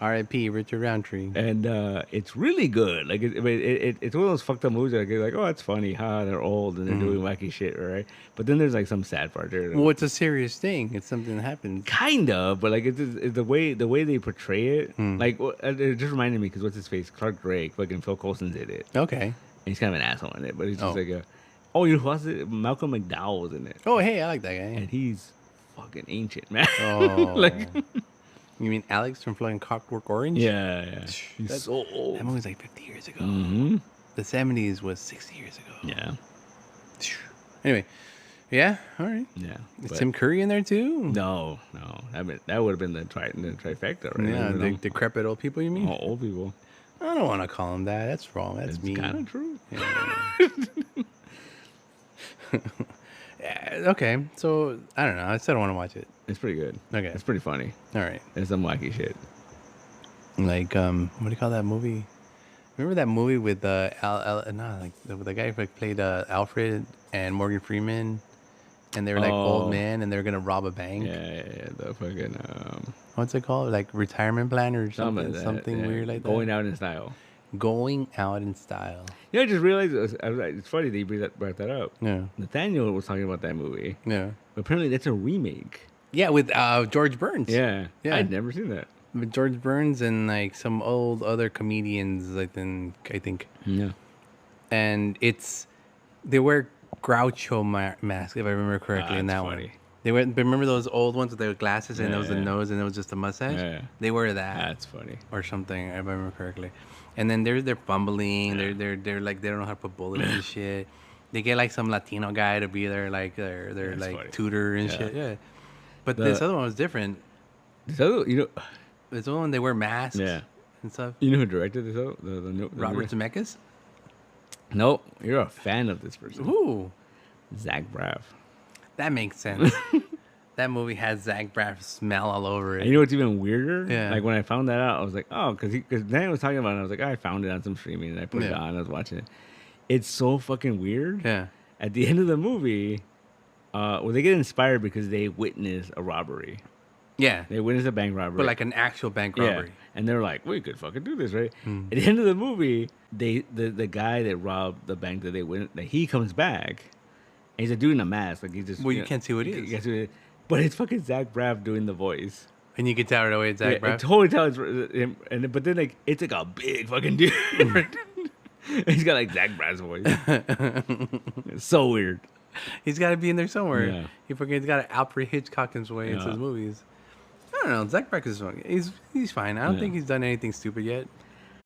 R.I.P. Richard Roundtree. And it's really good. Like it's one of those fucked up movies that you're like, oh, that's funny. They're old and they're doing wacky shit, right? But then there's like some sad part there. Well, it's a serious thing. It's something that happens. Kind of, but like it's the way they portray it. Like it just reminded me because what's his face? Clark Gregg, fucking Phil Coulson did it. Okay. And he's kind of an asshole in it, but he's just like oh, you know who else? Malcolm McDowell was in it. Oh, hey, I like that guy. And he's fucking ancient, man. Oh. Like. You mean Alex from Flying Clockwork Orange? Yeah. He's so old. That movie was like 50 years ago. Mm-hmm. The 70s was 60 years ago. Yeah. Anyway, yeah, all right. Yeah. Is Tim Curry in there too? No. I mean, that would have been the trifecta, right? Yeah, the decrepit old people, you mean? Oh, old people. I don't want to call them that. That's wrong. That's mean. It's kind of true. Yeah. Okay, so I don't know. I still don't want to watch it. It's pretty good. Okay, it's pretty funny. All right, there's some wacky shit. Like what do you call that movie? Remember that movie with the guy who played Alfred and Morgan Freeman, and they were like old men and they were gonna rob a bank. Yeah. The fucking what's it called? Like retirement plan or something weird like that. Going Out in Style. Going Out in Style. Yeah, I just realized it's funny that you brought that up. Yeah. Nathaniel was talking about that movie. Yeah. But apparently that's a remake. Yeah, with George Burns. Yeah. I'd never seen that. With George Burns and like some old other comedians, I think. Yeah. And they wear Groucho masks, if I remember correctly, in that funny. one. They wear. Remember those old ones with their glasses and it was the nose and it was just a mustache? Yeah. They wear that. That's funny. Or something, if I remember correctly. And then they're fumbling. Yeah. They're like they don't know how to put bullets and shit. They get like some Latino guy to be their like their like funny. Tutor and shit. Yeah. But this other one was different. This other, this other one they wear masks. Yeah. And stuff. You know who directed this? The Robert Zemeckis? Nope. You're a fan of this person. Who? Zach Braff. That makes sense. That movie has Zach Braff's smell all over it. And you know what's even weirder? Yeah. Like when I found that out, I was like, oh, because Dan was talking about it. I was like, I found it on some streaming and I put it on. I was watching it. It's so fucking weird. Yeah. At the end of the movie, they get inspired because they witness a robbery. Yeah. They witness a bank robbery. But like an actual bank robbery. Yeah. And they're like, we could fucking do this, right? At the end of the movie, the guy that robbed the bank that they went, he comes back. And he's a dude in a mask. Like he just. Well, you can't see what it is. But it's fucking Zach Braff doing the voice. And you can tell right away it's Zach Braff? I totally tell it's him. But then like it's like a big fucking dude. He's got like Zach Braff's voice. It's so weird. He's got to be in there somewhere. Yeah. He's got to Alfred Hitchcock his way into his movies. I don't know. Zach Braff is fine. He's fine. I don't think he's done anything stupid yet.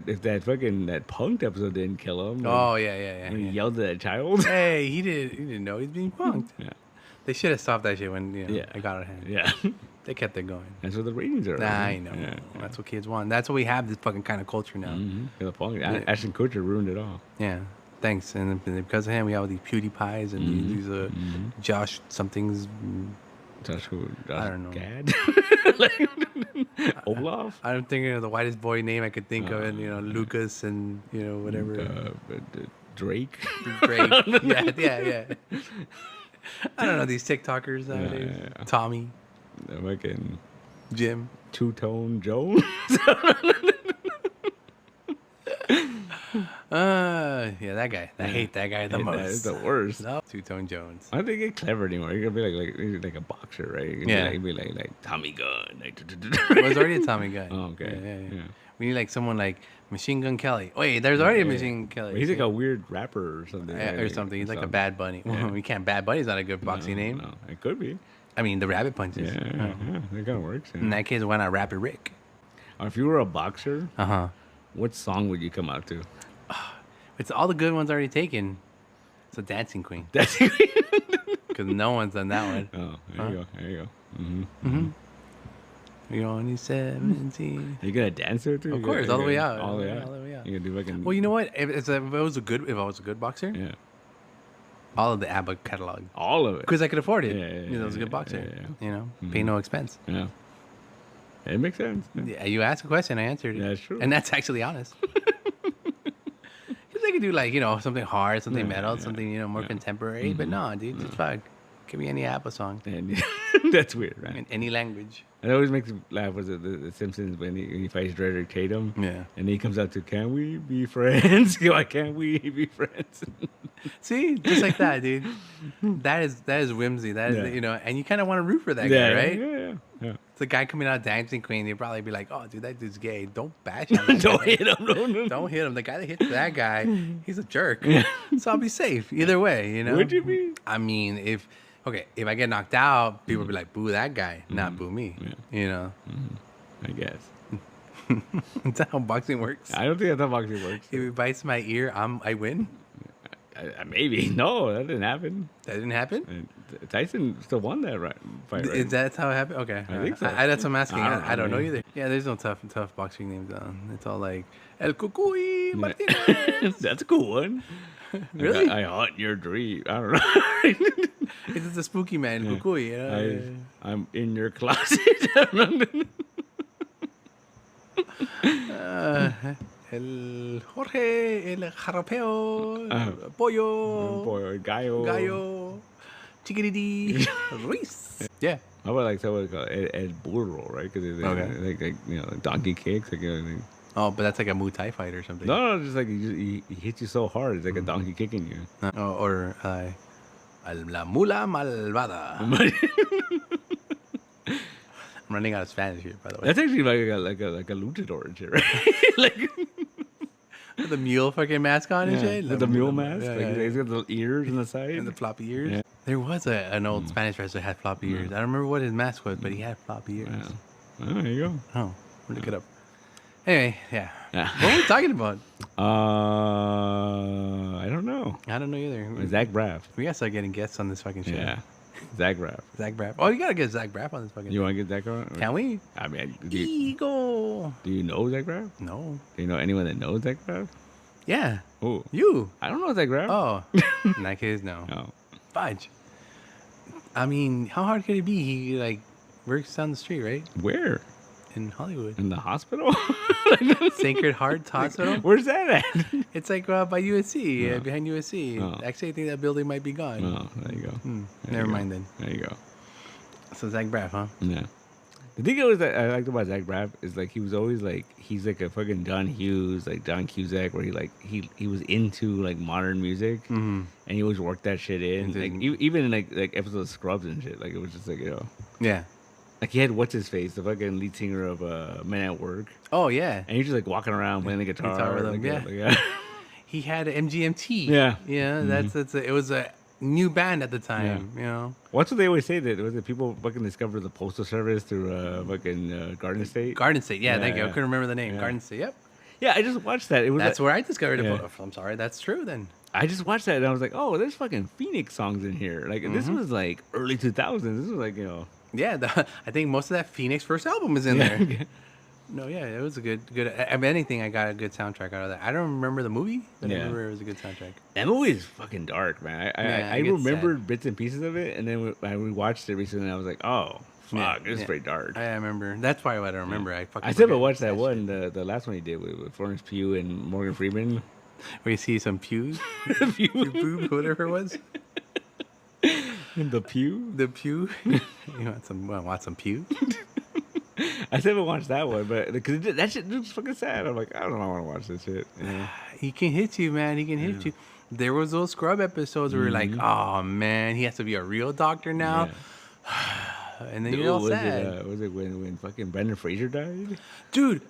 If that Punked episode didn't kill him. Oh, yeah. When he yelled at that child. Hey, he didn't know he's being punked. Yeah. They should have stopped that shit when it got out of hand. Yeah. They kept it going. That's what the ratings are. Nah, I know. Yeah. That's what kids want. That's what we have, this fucking kind of culture now. Mm-hmm. Ashton Kutcher ruined it all. Yeah. Thanks. And because of him, we have all these PewDiePies and these Josh somethings. Josh who? I don't know. Gad? Olaf? I'm thinking of the whitest boy name I could think of, and Lucas and whatever. Drake. Yeah. I don't know these TikTokers nowadays. Yeah. Tommy. Fucking Jim. Two-Tone Jones. Yeah, that guy. I hate that guy the most. That's the worst. No. Two-Tone Jones. I don't think get clever anymore. You're gonna be like a boxer, right? You're be like Tommy Gun. Well, there's already a Tommy Gun. Oh, okay. Yeah. We need like someone like Machine Gun Kelly. Wait, there's already a Machine Gun Kelly. Well, he's like a weird rapper or something. Yeah, or something. He's like a Bad Bunny. Yeah. We can't. Bad Bunny's not a good boxing name. No, it could be. I mean, the rabbit punches. Yeah, that kind of works. Yeah. In that case, why not Rapid Rick? If you were a boxer, what song would you come out to? It's all the good ones already taken. It's a Dancing Queen. Dancing Queen? Because no one's done that one. Oh, there you go. Mm-hmm. You're only 17. Are you going to dance to it too? Of course, all the way out. All the way out. You're going to do fucking... Well, you know what? If I was a good boxer, all of the ABBA catalog. All of it. Because I could afford it. Yeah, I was a good boxer. Pay no expense. Yeah. It makes sense. Yeah, you asked a question, I answered it. Yeah, that's true. And that's actually honest. Because they could do like, something hard, something metal, something, more contemporary. But no, dude, just fuck. Give me any ABBA song. And That's weird, right? In any language. It always makes me laugh with the Simpsons when he fights Dredrick Tatum. Yeah. And he comes out to, can we be friends? Why can't we be friends? See? Just like that, dude. That is whimsy. That is, and you kind of want to root for that guy, right? Yeah. It's a guy coming out Dancing Queen. They'd probably be like, oh, dude, that dude's gay. Don't bash him. Don't hit him. No. Don't hit him. The guy that hits that guy, he's a jerk. So I'll be safe either way, Would you be? I mean, if I get knocked out, people will be like, boo that guy, not boo me. Yeah. I guess. Is that how boxing works? I don't think that's how boxing works. If he bites my ear, I win? Maybe. No, that didn't happen. That didn't happen? Tyson still won that fight, right? Is that how it happened? Okay. I think so. That's what I'm asking. I don't know either. Yeah, there's no tough boxing names. It's all like El Cucuy Martinez. That's a cool one. Really? I haunt your dream. I don't know. It's the spooky man, Cucuy. I'm in your closet. El Jorge, el Jarapeo, Pollo, Gallo, Chiquititi, Ruiz. Yeah. How about like someone called Ed Burro, right? Because like donkey kicks. Oh, but that's like a Muay Thai fight or something. No, just like he hits you so hard, it's like a donkey kicking you. Or La Mula Malvada. I'm running out of Spanish here, by the way. That's actually like a luchador and shit, right? Like with the mule fucking mask on and shit. With the mule mask, he's got the ears on the side and the floppy ears. Yeah. There was an old Spanish wrestler that had floppy ears. I don't remember what his mask was, but he had floppy ears. Wow. Oh, there you go. Oh, we'll look it up. Anyway, yeah. What were we talking about? I don't know. I don't know either. Zach Braff. We gotta start getting guests on this fucking show. Yeah. Zach Braff. Oh, you gotta get Zach Braff on this fucking show. You want to get Zach on? Can we? I mean, do you know Zach Braff? No. Do you know anyone that knows Zach Braff? Yeah. Who? You. I don't know Zach Braff. Oh. In that case, no. No. Fudge. I mean, how hard could it be? He like works down the street, right? Where? In Hollywood. In the hospital? Sacred Heart Hospital? Where's that at? It's like by USC, behind USC. Actually, I think that building might be gone. Oh, there you go. Never mind then. There you go. So Zach Braff, huh? Yeah. The thing that I liked about Zach Braff is like he was always like he's like a fucking John Hughes, like John Cusack, where he was into like modern music, and he always worked that shit in. Like even in like episodes of Scrubs and shit. Like it was just like Yeah. Like he had what's his face, the fucking lead singer of Men at Work. Oh yeah. And he's just like walking around playing the guitar with him. Yeah. He had MGMT. Yeah. Yeah. It was a new band at the time. You know. What's what they always say that was it people fucking discovered the postal service through fucking Garden State. Garden State. Yeah. Thank you. I couldn't remember the name. Yeah. Garden State. Yep. Yeah, I just watched that. That's where I discovered it. I'm sorry. That's true then. I just watched that and I was like, oh, there's fucking Phoenix songs in here. Like this was like early 2000s. This was like Yeah, I think most of that Phoenix first album is in there. No, yeah, it was a good. If anything, I got a good soundtrack out of that. I don't remember the movie, but I remember it was a good soundtrack. That movie is fucking dark, man. I remembered bits and pieces of it, and then I rewatched it recently, and I was like, oh, fuck, it's pretty dark. I remember. That's why I don't remember. I still haven't watched that one, the last one he did with Florence Pugh and Morgan Freeman. Where you see some pews, whatever it was. The pew? The pew? You want some pew? I still haven't watched that one, but because that shit looks fucking sad. I'm like, I don't know, I want to watch this shit. Yeah. He can hit you, man. He can hit you. There was those Scrub episodes where you're like, oh man, he has to be a real doctor now. Yeah. And then you're all sad. Was it when fucking Brendan Fraser died? Dude.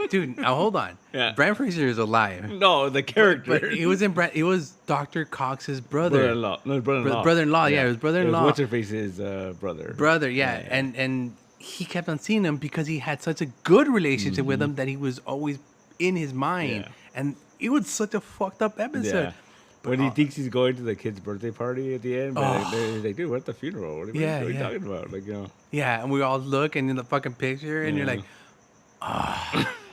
Dude, now hold on. Yeah. Brendan Fraser is alive. No, the character. But he was Dr. Cox's brother. Brother-in-law. No, brother-in-law. Brother-in-law, yeah. It was brother-in-law. What's her face's brother. Brother, yeah. And he kept on seeing him because he had such a good relationship with him that he was always in his mind. Yeah. And it was such a fucked up episode. Yeah. When he thinks he's going to the kid's birthday party at the end, but he's like, dude, we're at the funeral. What are you talking about? Like, Yeah, and we all look and in the fucking picture, and you're like,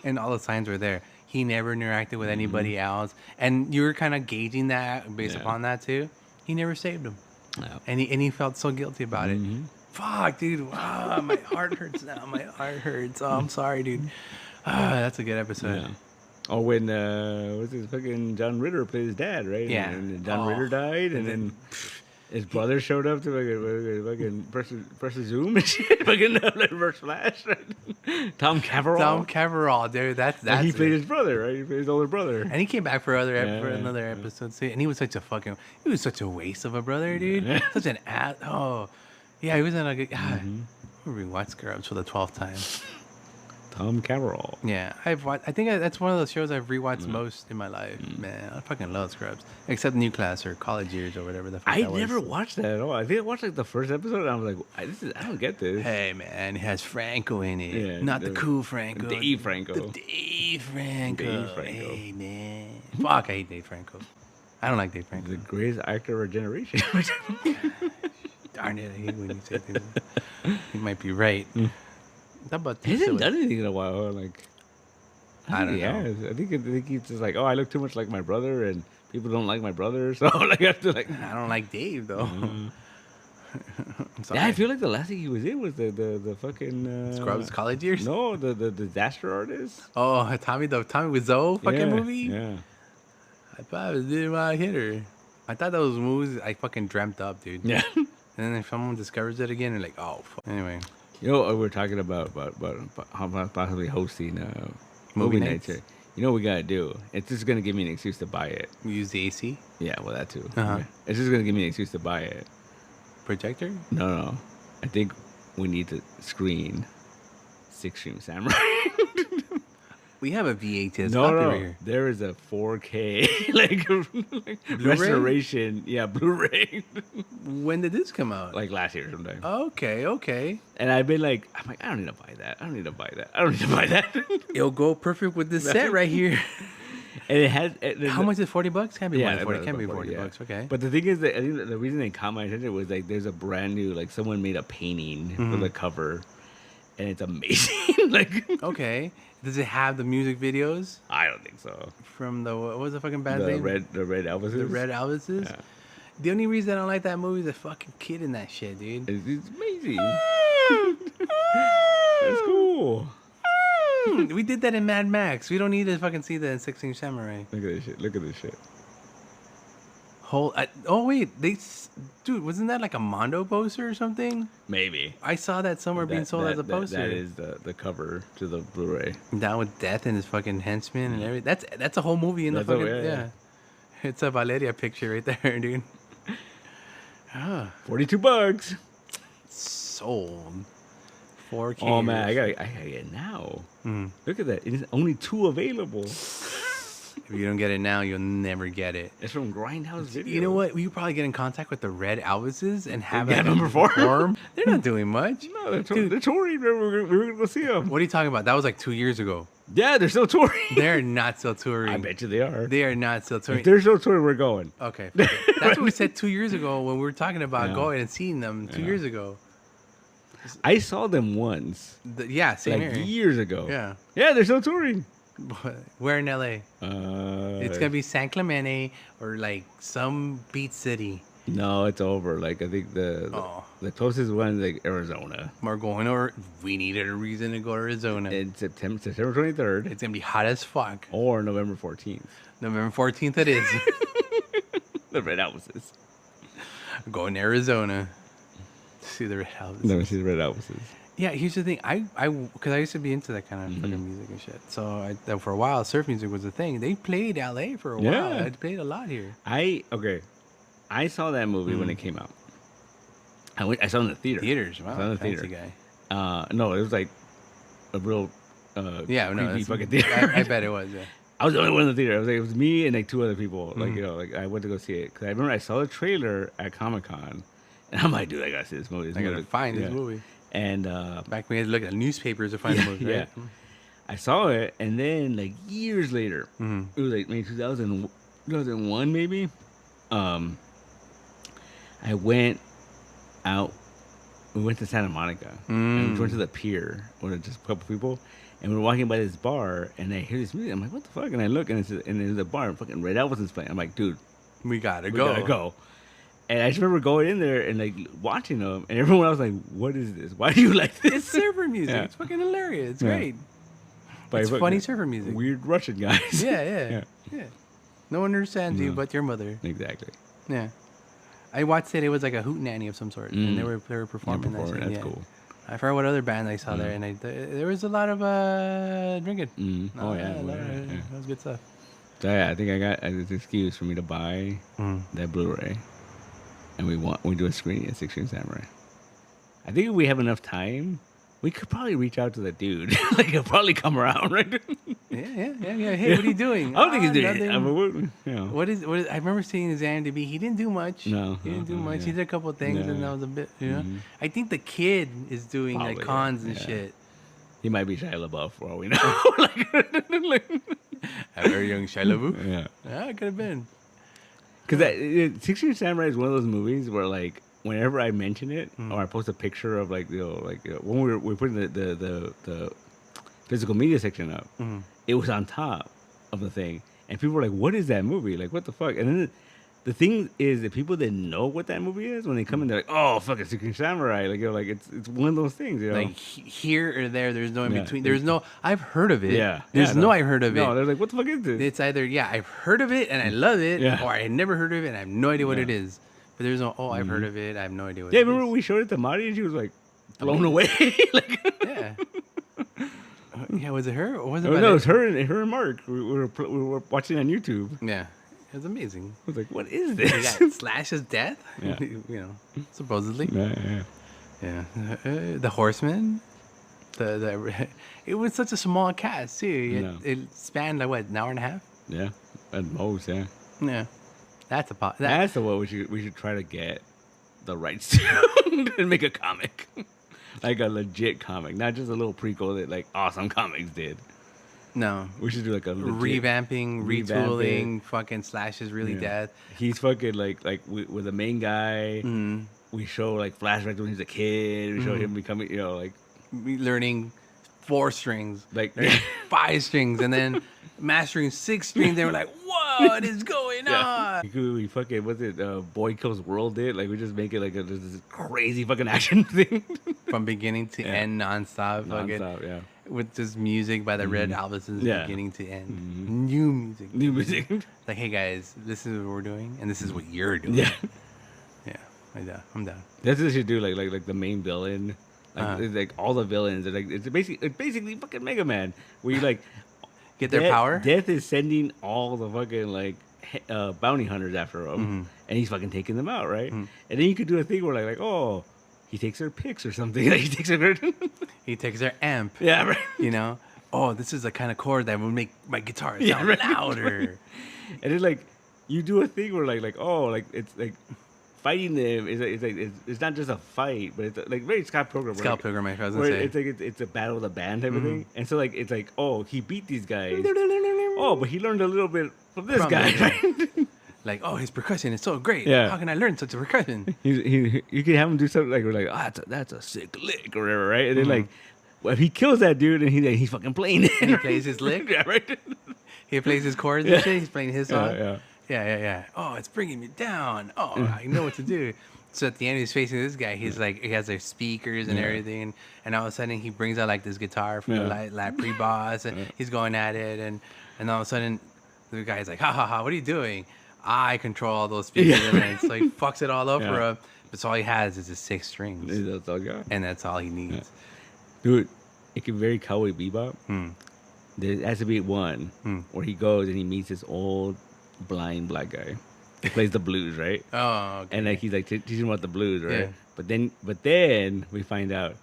and all the signs were there. He never interacted with anybody else, and you were kind of gauging that based upon that too. He never saved him, and he felt so guilty about it. Fuck, dude, my heart hurts now. My heart hurts. Oh, I'm sorry, dude. That's a good episode. Yeah. Oh, when what's his fucking John Ritter played his dad, right? Yeah. And John Ritter died, and then His brother showed up to fucking press a zoom and shit. Fucking like reverse flash. Tom Cavarawl, dude. That's like he played his brother, right? He played his older brother. And he came back for another episode too. And he was such a waste of a brother, dude. Such an ass. Oh, yeah, he was in like I'm rewatch Scrubs for the 12th time. Tom Cavarawl. Yeah, I think that's one of the shows I've rewatched most in my life. Man, I fucking love Scrubs. Except New Class or College Years or whatever the fuck I never watched that at all. I think I watched like the first episode and I was like, I don't get this. Hey, man, it has Franco in it. Yeah, not the cool Franco. Dave Franco. The Dave Franco. Hey, man. Fuck, I hate Dave Franco. I don't like Dave Franco. The greatest actor of our generation. Darn it, I hate when you say things. You might be right. How about he hasn't done anything in a while. Like, I don't know. I think he's just like, I look too much like my brother, and people don't like my brother, so like I have to like. I don't like Dave though. Yeah, I feel like the last thing he was in was the fucking Scrubs College Years. No, the Disaster Artist. Oh, Tommy Wiseau fucking movie. Yeah. I thought it was Did My Hitter. I thought those movies I fucking dreamt up, dude. Yeah. And then if someone discovers it again, they're like, oh, fuck. Anyway. You know, we're talking about how about possibly hosting movie nights here. You know what we gotta do? It's just gonna give me an excuse to buy it. Use the AC? Yeah, well that too. Yeah. It's just gonna give me an excuse to buy it. Projector? No. I think we need to screen Six Stream Samurai. We have a VHS no. here. There is a 4K like restoration. Yeah, Blu-ray. When did this come out? Like last year sometime. Okay. And I'm like, I don't need to buy that. I don't need to buy that. It'll go perfect with this set right here. And it has. How much is $40? Can't be more than 40. Can't be $40. Okay. But the thing is that I think the reason they caught my attention was like there's a brand new like someone made a painting for the cover, and it's amazing. Like okay. Does it have the music videos? I don't think so. From what was the fucking band's name? The Red Elvises. The Red Elvises? Yeah. The only reason I don't like that movie is a fucking kid in that shit, dude. It's amazing. That's cool. We did that in Mad Max. We don't need to fucking see that in 16 Samurai. Look at this shit. Dude, wasn't that like a Mondo poster or something? Maybe. I saw that somewhere being sold as a poster. That is the cover to the Blu-ray. Down with Death and his fucking henchmen and everything. That's a whole movie in the fucking yeah. It's a Valeria picture right there, dude. $42. Sold. 4K. Oh man, I gotta get it now. Look at that. It is only 2 available. If you don't get it now, you'll never get it. It's from Grindhouse Video. You know what? We could probably get in contact with the Red Elvises and have them perform. They're not doing much. No, they're touring. We were going to go see them. What are you talking about? That was like 2 years ago. Yeah, they're still touring. They're not still touring. I bet you they are. They are not still touring. If they're still touring, we're going. Okay. That's what we said 2 years ago when we were talking about going and seeing them 2 years ago. I saw them once. Same like here. Years ago. Yeah. Yeah, they're still touring. Where in LA? It's gonna be San Clemente or like some beach city. No, it's over. Like I think the closest one is like Arizona. We're going over. We needed a reason to go to Arizona. It's September 23rd. It's gonna be hot as fuck. Or November 14th. November 14th it is. The Red Elvises. Going to Arizona. See the Red Elvises. Never see the Red Elvises. Yeah, here's the thing. Because I used to be into that kind of fucking music and shit. So for a while, surf music was a thing. They played LA for a while. They played a lot here. I saw that movie when it came out. I saw it in the theater. Theaters, wow. I saw it in the fancy theater. Guy. No, it was like a real creepy fucking theater. I bet it was. Yeah. I was the only one in the theater. It was me and like 2 other people. Like like I went to go see it because I remember I saw the trailer at Comic-Con, and I'm like, dude, I gotta see this movie. I gotta find this movie. And back when we had to look at newspapers to find the movie, right? Yeah. I saw it, and then like years later, it was like maybe 2001 maybe. I went out. We went to Santa Monica, and we went to the pier with just a couple people, and we were walking by this bar, and I hear this music. I'm like, what the fuck? And I look, and there's a bar, and fucking Red Elvis playing. I'm like, dude, we gotta go. And I just remember going in there and like watching them, and everyone else was like, "What is this? Why do you like this?" It's surfer music. Yeah. It's fucking hilarious. It's great. But it's funny surfer music. Weird Russian guys. Yeah. No one understands you but your mother. Exactly. Yeah. I watched it. It was like a hootenanny of some sort, and they were performing that shit. That's cool. I forgot what other band I saw there, and there was a lot of drinking. Oh yeah, that was good stuff. So yeah, I think I got this excuse for me to buy that Blu-ray, and we do a screening at Six String Samurai. I think if we have enough time, we could probably reach out to the dude. Like he'll probably come around, right? Yeah. Hey, what are you doing? I don't think he's doing it. What is? I remember seeing his IMDb. He didn't do much. No, he didn't do much. He did a couple of things, and that was a bit. You know, I think the kid is doing probably, like cons and shit. He might be Shia LaBeouf for all we know. A very young Shia LaBeouf. Yeah, it could have been. Because Six String Samurai is one of those movies where like whenever I mention it or I post a picture of like when we were putting the physical media section up, it was on top of the thing, and people were like, "What is that movie? Like, what the fuck?" And then the thing is that people that know what that movie is, when they come in, they're like, "Oh, fucking Six String Samurai!" Like, like it's one of those things, you know. Like here or there, there's no in between. There's no. I've heard of it. Yeah. There's no. I've heard of it. No, they're like, "What the fuck is this?" It's either I've heard of it and I love it, or I never heard of it and I have no idea what it is. But there's no. Oh, I've heard of it. I have no idea what. Yeah, remember we showed it to Mari and she was like blown away. Like, yeah. Yeah, was it her or was it? No, it was her and Mark. We were watching on YouTube. Yeah. It was amazing. I was like, "What is this?" Slash's death. Yeah. You know, supposedly. Yeah. The Horseman. It was such a small cast too. It spanned like what, an hour and a half. Yeah, at most. Yeah. Yeah, that's the what we should try to get the rights to and make a comic, like a legit comic, not just a little prequel that like Awesome Comics did. No, we should do like a revamping, retooling. Fucking Slash's really death. He's fucking like with the main guy. We show like flashbacks when he's a kid. We show him becoming, like learning 4 strings, like 5 strings, and then mastering 6 strings. They were like, "What is going on?" We fucking Boy Kills World did like we just make it like this crazy fucking action thing from beginning to end, nonstop. With just music by the Red Alvises, beginning to end. New music. Like, hey guys, this is what we're doing, and this is what you're doing. Yeah, I'm down. That's what they should do. Like the main villain, like all the villains. Are like it's basically fucking Mega Man, where you like get their power. Death is sending all the fucking like bounty hunters after him, and he's fucking taking them out, right? And then you could do a thing where like oh. He takes their picks or something. Like he takes their amp. Yeah, right. You know? Oh, this is the kind of chord that will make my guitar sound louder. And then like you do a thing where like it's like fighting them it's not just a fight, but it's like very Scott Pilgrim. Scott Pilgrim, I was gonna say. It's like it's a battle of the band type of thing. And so like it's like, oh, he beat these guys. Oh, but he learned a little bit from this guy. Right? Like, oh, his percussion is so great. Yeah. How can I learn such a percussion? You can have him do something like, we're like, that's a sick lick or whatever, right? And then like, well, if he kills that dude and he's fucking playing it. And he plays his lick? Yeah, right? He plays his chords and shit? He's playing his song? Yeah. Oh, it's bringing me down. Oh, I know what to do. So at the end, he's facing this guy. He's like, he has like speakers and everything. And all of a sudden, he brings out like this guitar from the like pre-boss. And he's going at it. And all of a sudden, the guy's like, ha, what are you doing? I control all those speakers, and so he fucks it all up for him. But all he has is his 6 strings. That's all got. And that's all he needs. Yeah. Dude, it can be very Cowboy Bebop. There has to be one where he goes and he meets this old blind black guy. He plays the blues, right? Oh, okay. And like he's like teaching him about the blues, right? Yeah. But then we find out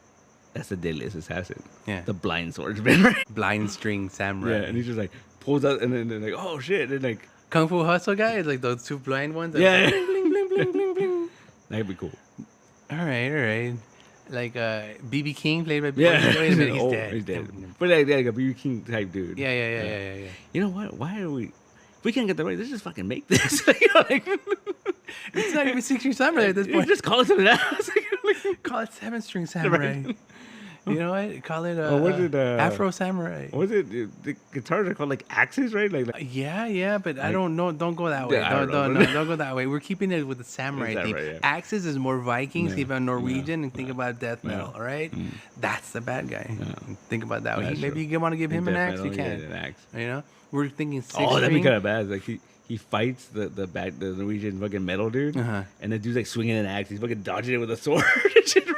that's the deadliest assassin. Yeah. The blind swordsman, right? Blind string samurai. Yeah, and he just like pulls out and then like, oh shit, and like Kung Fu Hustle guy, like those 2 blind ones. Like, yeah. Bling, bling, bling, bling, bling. That'd be cool. All right. Like B.B. King played by. Yeah. Wait a minute, he's dead. He's dead. But like a B.B. King type dude. Yeah. You know what? Why are we? If we can't get the right, let's just fucking make this. It's not even 6 string samurai at this point. Just call it something else. Call it 7 string samurai. You know what? Call it Afro Samurai. Was it the guitars are called like axes, right? Like yeah, but I don't know. Don't go that way. Don't go that way. We're keeping it with the samurai theme. Right, yeah. Axes is more Vikings. Think about Norwegian and think about death metal. All right, that's the bad guy. Think about that. Maybe you want to give him an axe. You can. An axe. You know, we're thinking 6 that'd be kind of bad. Like he fights the Norwegian fucking metal dude, and the dude's like swinging an axe. He's fucking dodging it with a sword.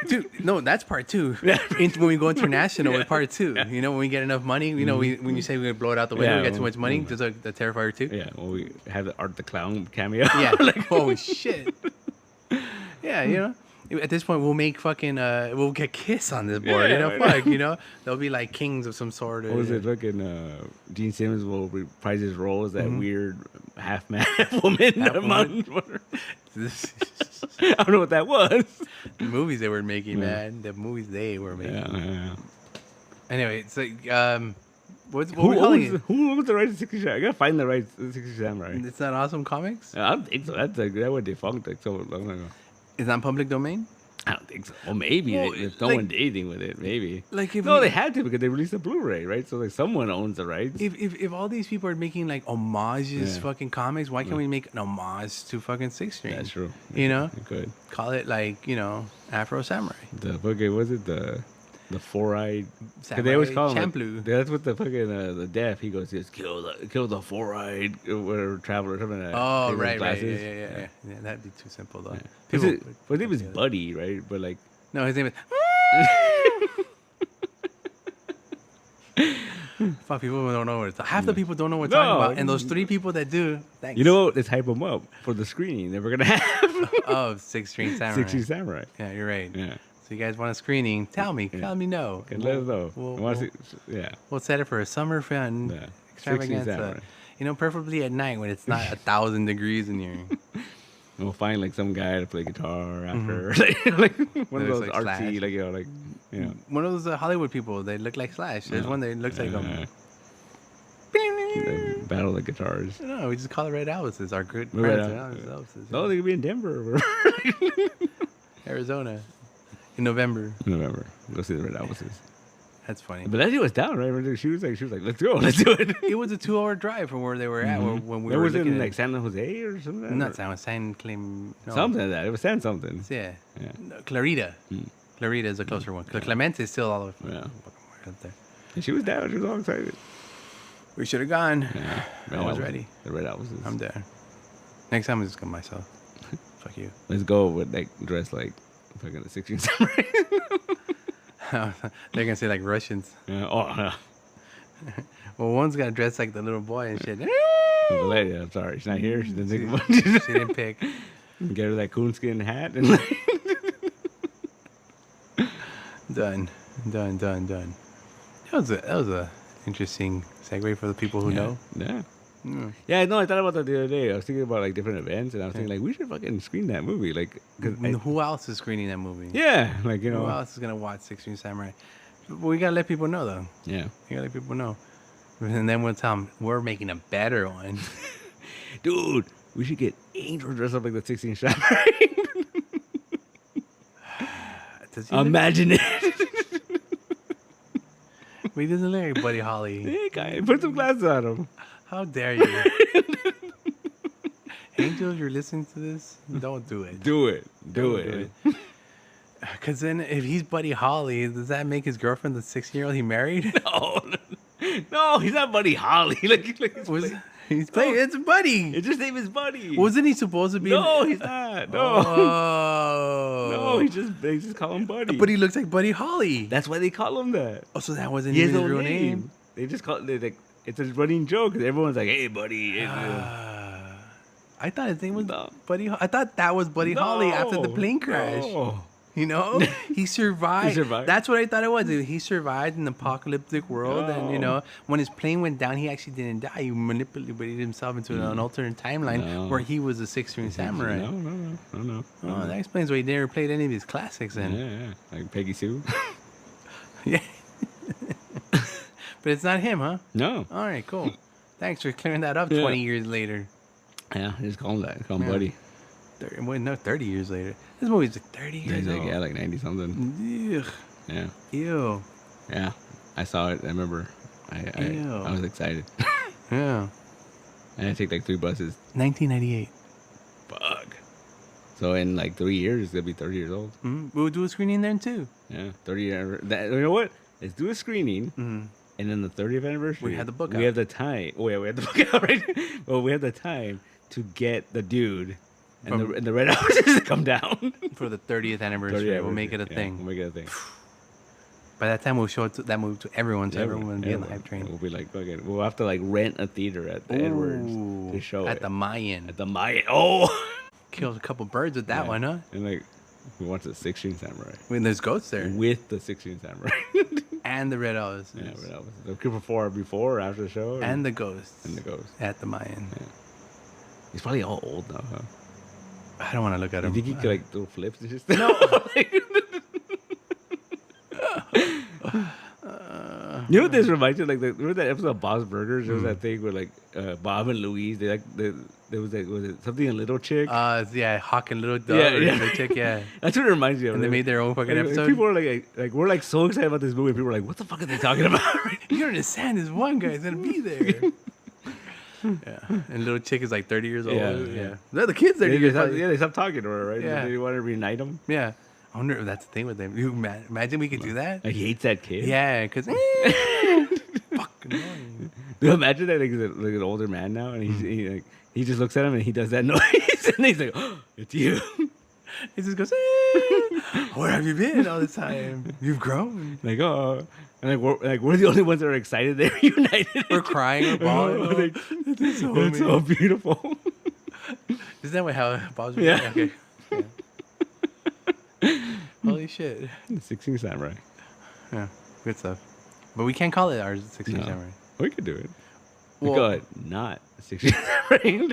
Dude, no, that's part 2. When we go international, with part 2. Yeah. You know, when we get enough money, you know, when you say we're gonna blow it out the window, we get too much money, just like the Terrifier 2. Yeah, when we have the Art the Clown cameo. Yeah, like holy shit. Yeah, you know. At this point, we'll make fucking we'll get Kiss on this board. You know, fuck, you know, they'll be like kings of some sort. What was it? Fucking Gene Simmons will reprise his role as that weird half man, half woman. I don't know what that was. The movies they were making, man. The movies they were making. Yeah. Anyway, it's like what we're calling it? Who owns the rights to 60 Samurai? I gotta find the rights to 60 Samurai. It's not Awesome Comics. I don't think so. That was defunct like so long ago. Is that public domain? I don't think so. Well, maybe if no one did anything with it, maybe. Like they had to because they released a Blu-ray, right? So like someone owns the rights. If all these people are making like homages, fucking comics, why can't we make an homage to fucking Six String? That's true. You know, you could call it like Afro Samurai. The fucking was it the four-eyed? Because they always call him. Like, that's what the fucking the deaf. He goes, just kill the four-eyed whatever traveler or something. Oh right, yeah. That'd be too simple though. Yeah. His name was Buddy, right? But like, no, his name is. Fuck, people don't know what it's. Half the people don't know what we're talking about, and those 3 people that do. Thanks. You know what? Let's hype them up for the screening that we're gonna have. Of Six String Samurai. 60 Samurai. Yeah, you're right. Yeah. So you guys want a screening? Tell me. Let me know. Let us know. We'll set it for a summer fun extravaganza. You know, preferably at night when it's not 1,000 degrees in here. We'll find like some guy to play guitar after, like one of those like artsy, Slash. One of those Hollywood people. They look like Slash. There's one that looks like They battle the guitars. No, we just call it Red Elvises. Our good friends. No, they could be in Denver, Arizona. In November. Go see the Red Elvises. That's funny. But that was down, right? She was like, let's go, let's do it. It was a 2-hour drive from where they were at when we were was looking in like San Jose or something. Not San Clem. No. Something like that. It was San something. Yeah. No, Clarita. Clarita is a closer one. Clemente is still all the way up there. And she was down. She was all excited. We should have gone. Yeah. I was ready. The Red Elvises. I'm there. Next time I'm just going myself. Fuck you. Let's go with like dress like fucking the 16 Samurai. They're gonna say like Russians. Yeah. Well, one's got dressed like the little boy and shit. The lady, I'm sorry, she's not here. She didn't think about it. She didn't pick. Get her that coonskin hat and like Done. That was a interesting segue for the people who know. Yeah. Yeah, no, I thought about that the other day. I was thinking about like different events, and I was thinking like we should fucking screen that movie. Like, who else is screening that movie? Yeah, like who else is gonna watch 16 Samurai? But we gotta let people know though. Yeah, you gotta let people know, and then we'll tell them we're making a better one. Dude, we should get Angel dressed up like the 16 Samurai. Imagine it. But he doesn't look like Buddy Holly. Hey, guy, put some glasses on him. How dare you? Angel, if you're listening to this, don't do it. Do it. Because then if he's Buddy Holly, does that make his girlfriend the 16-year-old he married? No, he's not Buddy Holly. He's playing. It's Buddy. His name is Buddy. Wasn't he supposed to be? No, he's not. No. No, they just call him Buddy. But he looks like Buddy Holly. That's why they call him that. Oh, so that wasn't his real name. They just call it like it's a running joke. Everyone's like, "Hey, Buddy." I thought his name was Buddy. I thought that was Buddy Holly after the plane crash. No. You know, he survived. That's what I thought it was. He survived in the apocalyptic world, and when his plane went down, he actually didn't die. He manipulated himself into an alternate timeline where he was a 6-string samurai. No. Oh, that explains why he never played any of his classics. Then, yeah, like Peggy Sue. Yeah, but it's not him, huh? No. All right, cool. Thanks for clearing that up. 20 years later. Yeah, just call him that. Call him Buddy. 30 years later. This movie's like 30 years old. Yeah, like 90 something. Ugh. Yeah. Ew. Yeah, I saw it. I remember. I was excited. Yeah. And I take like 3 buses. 1998. Fuck. So in like 3 years, it's gonna be 30 years old. We'll do a screening then too. Yeah, 30 years. You know what? Let's do a screening. And then the 30th anniversary, we had the book out. We have the time. Oh, yeah, we had the book out, right? Well, we have the time to get the dude and the red horses to come down. For the 30th anniversary. We'll make it a thing. We'll make it a thing. By that time, we'll show that movie to everyone, so everyone will be on the hype train. We'll be like, fucking, we'll have to like rent a theater at the Edwards to show at the Mayan. At the Mayan. Oh! Killed a couple birds with that one, huh? And like, we watched the 16 Samurai. I mean, there's ghosts there. With the 16 Samurai. And the Red Elvis. Yeah, Red Elvis. The before or after the show? And the ghosts. And the ghosts. At the Mayan. Yeah. He's probably all old now, huh? I don't want to look at him. You think he could like do flips and just... No! You know what this reminds me of? Like, remember that episode of Bob's Burgers? There was that thing where like Bob and Louise, there was like, was it something a little chick? Yeah, Hawk and Little Dove. Little chick, yeah. That's what it reminds me of. And they made their own fucking episode. People are like we're like so excited about this movie. People are like, what the fuck are they talking about? You don't understand, this one guy's gonna be there. Yeah, and little chick is like 30 years old. Yeah. They're the kids there. They stopped talking to her, right? Yeah. They want to reunite them. Yeah. I wonder if that's the thing with them. You imagine we could do that? He hates that kid. Yeah, because fucking annoying. Dude, imagine that like an older man now, and he just looks at him and he does that noise, and he's like, "Oh, it's you." He just goes, "Where have you been all this time? You've grown." Like, oh, and we're the only ones that are excited they're reunited. We're crying, we're bawling. It's so beautiful. Isn't that how Bob's? Yeah. Okay. Yeah. Holy shit. The 16 Samurai. Yeah, good stuff. But we can't call it our 16 Samurai. We could do it. We call it not 16 Samurai.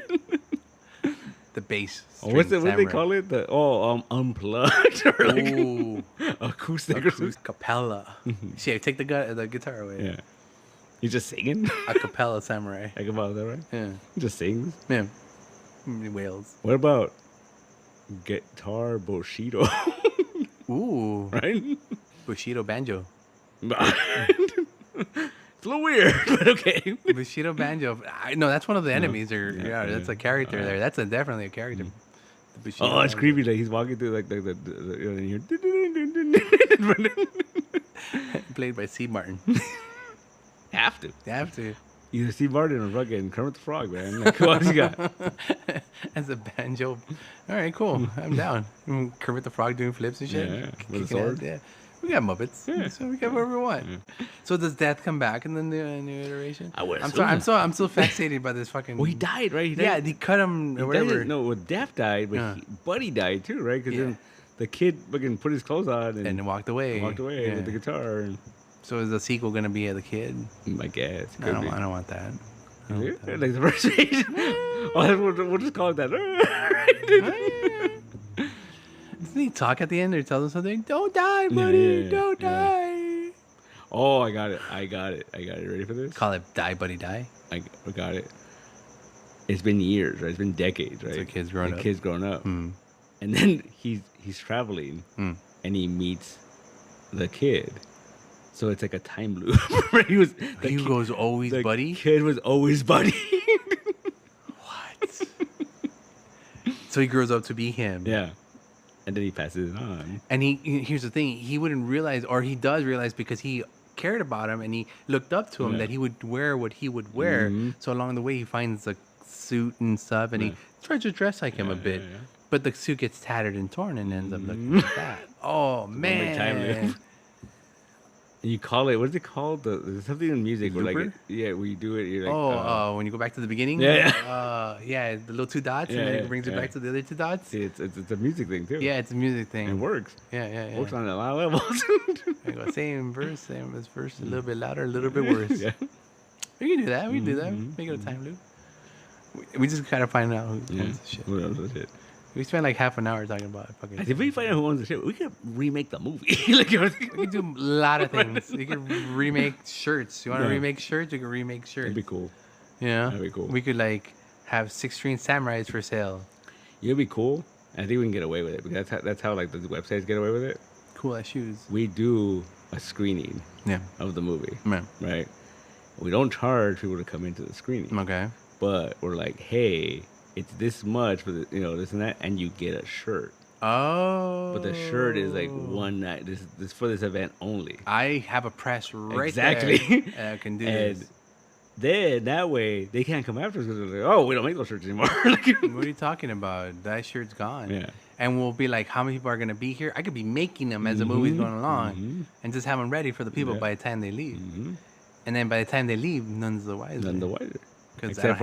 The bass. What do they call it? Unplugged or like acoustic or something. Capella. Shit, take the guitar away. Yeah. He's just singing? Acapella Samurai. Acapella Samurai? Yeah. He just sings? Yeah. Whales. What about Guitar Bushido? Ooh. Right? Bushido Banjo. It's a little weird, but okay. Bushido Banjo. No, that's one of the enemies. That's a character there. That's definitely a character. Oh, it's creepy. Like he's walking through like the played by C. Martin. Have to. Either Steve Martin or fucking Kermit the Frog, man. Like, who else you got? As a banjo. All right, cool. I'm down. Kermit the Frog doing flips and shit. Yeah, with a sword. Yeah. We got Muppets. Yeah. So we got whatever we want. Yeah. So does Death come back in the new iteration? I'm so fascinated by this fucking... Well, he died, right? Yeah, he cut him or whatever. No, Death died, but Buddy died too, right? Because then the kid fucking put his clothes on and walked away. With the guitar. And so is the sequel going to be the kid? I guess. I don't want that. Like the first page. We'll just call it that. Doesn't he talk at the end or tell them something? Don't die, buddy. Don't die. Oh, I got it. Ready for this? Call it Die, Buddy, Die. I got it. It's been years, right? It's been decades, right? So the kid's grown up. And then he's traveling and he meets the kid. So it's like a time loop. He was always Buddy? The kid was always Buddy. What? So he grows up to be him. Yeah. And then he passes it on. And here's the thing. He wouldn't realize, or he does realize because he cared about him and he looked up to him that he would wear what he would wear. Mm-hmm. So along the way, he finds a suit and stuff and he tries to dress like him a bit. Yeah. But the suit gets tattered and torn and ends up looking like that. Oh, man. And you call it, what is it called? There's something in music where like, where you do it, you're like... when you go back to the beginning? Yeah. The little two dots and then it brings it back to the other two dots. See, it's a music thing too. Yeah, it's a music thing. It works. Yeah. It works on a lot of levels. Same verse, a little bit louder, a little bit worse. We can do that. Make it a time loop. We just gotta find out who owns the shit. What else is it? We spent like half an hour talking about fucking... If we find out who owns the shit, we could remake the movie. We could do a lot of things. We could remake shirts. You want to remake shirts? We could remake shirts. That'd be cool. Yeah? That'd be cool. We could like have 16 samurais for sale. It'd be cool. I think we can get away with it because that's how like the websites get away with it. Cool as shoes. We do a screening of the movie. Yeah. Right? We don't charge people to come into the screening. Okay. But we're like, hey... It's this much for this and that, and you get a shirt. Oh. But the shirt is like one night. This for this event only. I have a press right exactly. there. I can do this. Then that way they can't come after us because they're like, oh, we don't make those shirts anymore. What are you talking about? That shirt's gone. Yeah. And we'll be like, how many people are going to be here? I could be making them as the movie's going along and just have them ready for the people by the time they leave. And then by the time they leave, none's the wiser. None the wiser. Except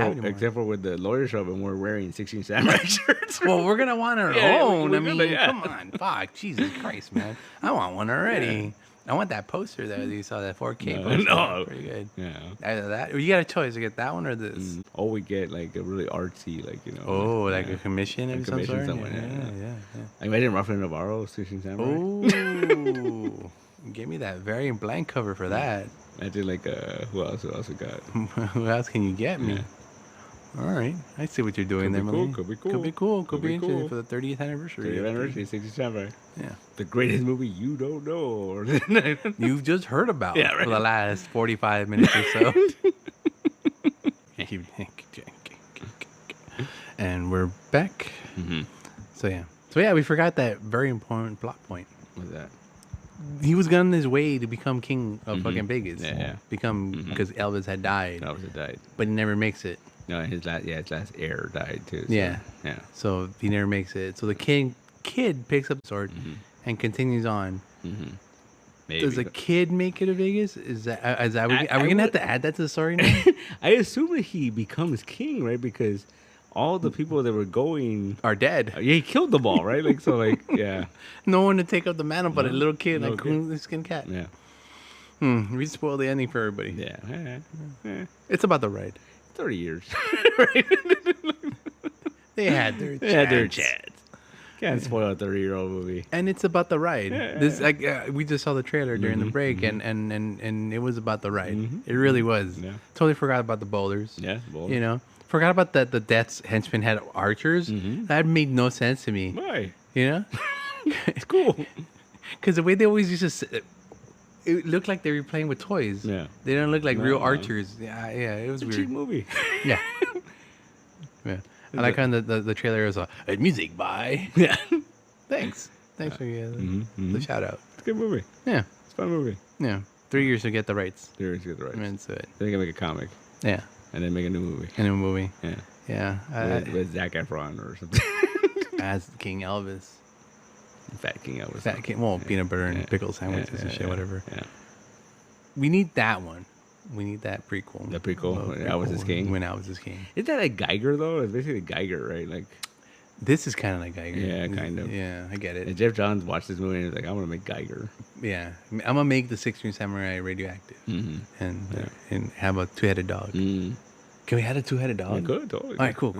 for with the lawyer shop and we're wearing 16 Samurai shirts. Well, we're going to want our own. I mean, come on. Fuck. Jesus Christ, man. I want one already. Yeah. I want that poster that you saw, that 4K poster. No. Pretty good. Yeah. Either that, or you got a choice to get that one or this. Or we get like a really artsy, like, you know. Oh, like a commission of some sort? Yeah. I imagine Rafael Navarro, 16 Samurai. Oh. Give me that variant blank cover for that. Imagine like, who else we got? Who else can you get me? Yeah. All right. I see what you're doing there, man. Could be cool. Could be interesting for the 30th anniversary. 30th anniversary, 60 Samurai. Yeah. The greatest movie you don't know. You've just heard about for the last 45 minutes or so. And we're back. So yeah, we forgot that very important plot point. What's that? He was on his way to become king of fucking Vegas. Yeah. Because Elvis had died. But he never makes it. No, his last heir died too. So, yeah. So he never makes it. So the kid picks up the sword and continues on. Maybe. Does the kid make it to Vegas? Are we gonna have to add that to the story now? I assume that he becomes king, right? Because all the people that were going are dead. Yeah, he killed them all, right? Like so, like yeah. No one to take up the mantle, but a little kid, like a skin cat. Yeah. We spoiled the ending for everybody. Yeah. It's about the ride. 30 years. They had their chance. Can't spoil a 30-year-old movie. And it's about the ride. This we just saw the trailer during the break, and it was about the ride. It really was. Yeah. Totally forgot about the boulders. Yeah, boulders. You know, forgot about that. The Death's henchmen had archers. That made no sense to me. Why? You know, it's cool. Because the way they always used to sit, it looked like they were playing with toys. Yeah. They don't look like real archers. Yeah, it was weird. Cheap movie. Yeah. I like how the trailer was music by. Yeah. Thanks for the shout out. It's a good movie. Yeah. It's a fun movie. Yeah. 3 years to get the rights. 3 years to get the rights. That's it. Then they can make a comic. Yeah. And then make a new movie. Yeah. Yeah. With Zack Efron or something. As King Elvis. Fat King Elvis. Fat King. Well, peanut butter and pickle sandwiches and shit, whatever. Yeah. We need that one. We need that prequel. The prequel when Elvis is king. When Elvis is king. Isn't that like Geiger though? It's basically Geiger, right? Like this is kind of like Geiger. Yeah, kind of. Yeah, I get it. And Jeff Johns watched this movie and he's like, "I want to make Geiger." Yeah, I'm gonna make the 16 Samurai radioactive and have a 2-headed dog. Can we have a 2-headed dog? We could totally. All right, cool.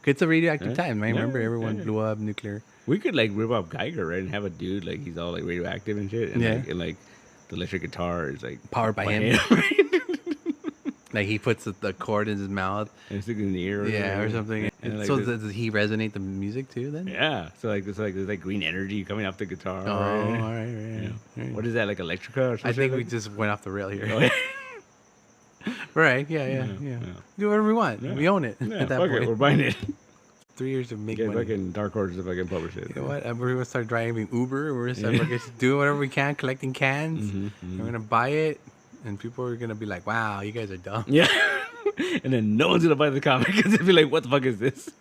It's a radioactive time, right? Remember, everyone blew up nuclear. We could like rip up Geiger, right, and have a dude like he's all like radioactive and shit, and like the electric guitar is like powered by him. Like he puts the cord in his mouth and sticks in the ear, or something. And like so does he resonate the music too? Then so there's like green energy coming off the guitar. Oh, all right. What is that, like Electrica or something? I think we just went off the rail here. Right? Yeah. Do whatever we want. We own it. At that point, we're buying it. 3 years to make money. Fucking Dark Horse if I can publish it. You know what? We're gonna start driving Uber. We're gonna start doing whatever we can, collecting cans. We're gonna buy it. And people are going to be like, wow, you guys are dumb. Yeah. And then no one's going to buy the comic because they'll be like, what the fuck is this?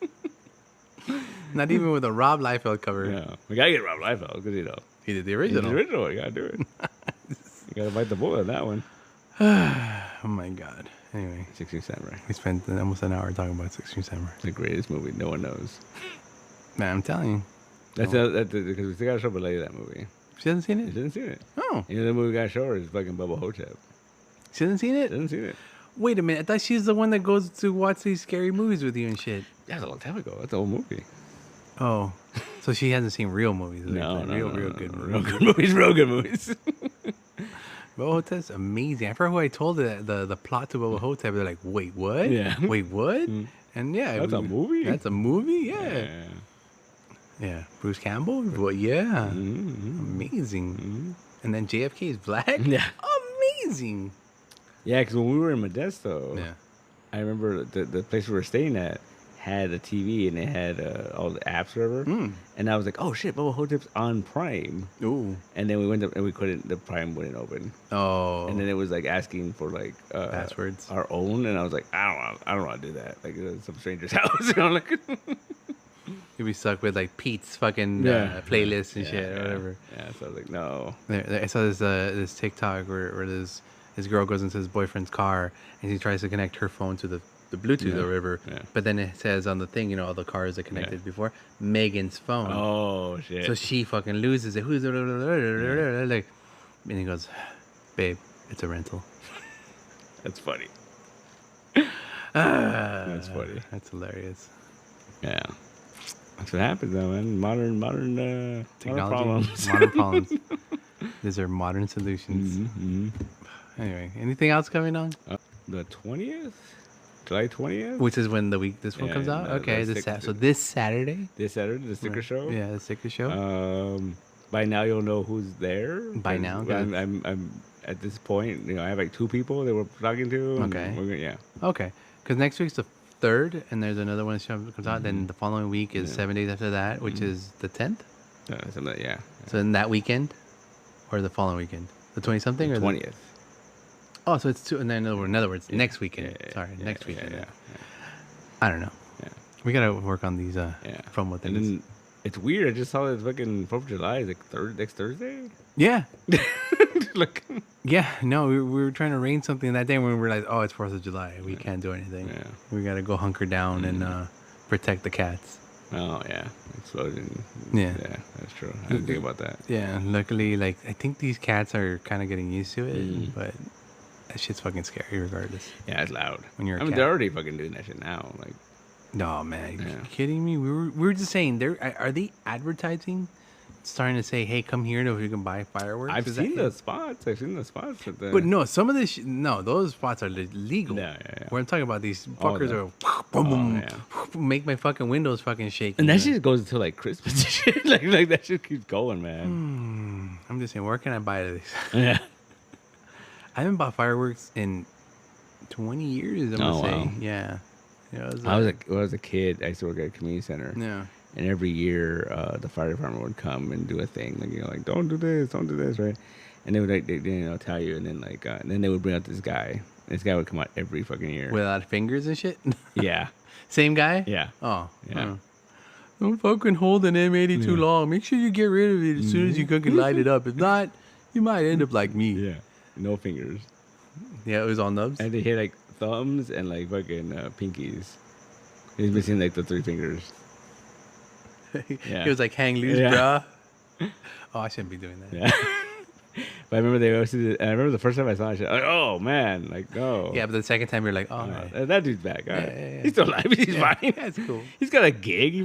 Not even with a Rob Liefeld cover. Yeah. We got to get Rob Liefeld because, you know. He did the original. You got to do it. You got to bite the bullet on that one. Oh, my God. Anyway. 16 Samurai. We spent almost an hour talking about 16 Samurai. It's the greatest movie. No one knows. Man, I'm telling you. That's because we still got to show Belay that movie. She hasn't seen it? She hasn't seen it. Oh. You know, the movie we got to show her is fucking Bubba Hotep. She hasn't seen it? She hasn't seen it. Wait a minute. I thought she's the one that goes to watch these scary movies with you and shit. Yeah, that's a long time ago. That's the whole movie. Oh. So she hasn't seen real movies. No, real good movies. Real good movies. Bubba Hotep's amazing. I forgot who I told the plot to Bubba Hotep. They're like, wait, what? Yeah. Wait, what? And that's a movie? That's a movie? Yeah. Bruce Campbell? Well, yeah. Amazing. And then JFK is black? Yeah. Amazing. Yeah, because when we were in Modesto, I remember the place we were staying at had a TV and it had all the apps or whatever. And I was like, oh shit, Bubba Hotep's on Prime. Ooh. And then we went up and we couldn't. The Prime wouldn't open. Oh. And then it was like asking for like passwords, our own, and I was like, I don't want to do that. Like some stranger's house, you know, like. You'd be stuck with like Pete's fucking playlists and shit or whatever. Yeah, so I was like, no. I saw this TikTok where this girl goes into his boyfriend's car and he tries to connect her phone to the Bluetooth or whatever. Yeah. But then it says on the thing, you know, all the cars that connected before, Megan's phone. Oh shit. So she fucking loses it. Who's like? And he goes, babe, it's a rental. That's funny. That's funny. That's hilarious. Yeah. That's what happens though, man. Modern technology, problems. Modern problems. These are modern solutions. Anyway, anything else coming on? The 20th? July 20th? Which is when this one comes out? Okay, so this Saturday? This Saturday, the sticker show? Yeah, the sticker show. By now you'll know who's there. By now? I'm at this point, you know, I have like 2 people that we're talking to. Okay. Okay, because next week's the 3rd, and there's another one that comes out. Then the following week is 7 days after that, which is the 10th. Yeah. So in that weekend, or the following weekend, the 20-something, or 20th. Oh, so it's 2. And then in other words, next weekend. Sorry, next weekend. Yeah. I don't know. Yeah. We gotta work on these. From within. And then it's weird. I just saw this fucking 4th of July. Is like next Thursday. Yeah. Look. Yeah, no, we were trying to arrange something that day when we realized, oh, it's 4th of July. We can't do anything. Yeah. We got to go hunker down and protect the cats. Oh, yeah. Explosion. Yeah. Yeah, that's true. I didn't think about that. Yeah, luckily, like, I think these cats are kind of getting used to it, but that shit's fucking scary regardless. Yeah, it's loud. When you're a cat. They're already fucking doing that shit now. Like, no, man. Are you kidding me? We were just saying, are they advertising? Starting to say, hey, come here if you can buy fireworks. I've seen the spots. But no, some of this those spots are legal. Yeah. Where I'm talking about, these fuckers are boom, make my fucking windows fucking shake. And that shit goes until like Christmas shit. like that shit keeps going, man. I'm just saying, where can I buy these? Yeah. I haven't bought fireworks in 20 years, I'm gonna say. Wow. Yeah. When I was a kid, I used to work at a community center. Yeah. And every year, the fire department would come and do a thing, like, you know, like, don't do this, right? And they would like, they tell you, and then like, and then they would bring out this guy. This guy would come out every fucking year without fingers and shit. Yeah. Same guy. Yeah. Oh. Yeah. Don't fucking hold an M80 too long. Make sure you get rid of it as soon as you can light it up. If not, you might end up like me. Yeah. No fingers. Yeah, it was all nubs. And they hit like thumbs and like fucking pinkies. He's missing like the 3 fingers. He was like, hang loose, bruh. Oh, I shouldn't be doing that. Yeah. But I remember the first time I saw it, like, oh man, like, no. Yeah, but the second time you're like, oh, that dude's back. Yeah. He's still alive. He's fine. That's cool. He's got a gig. He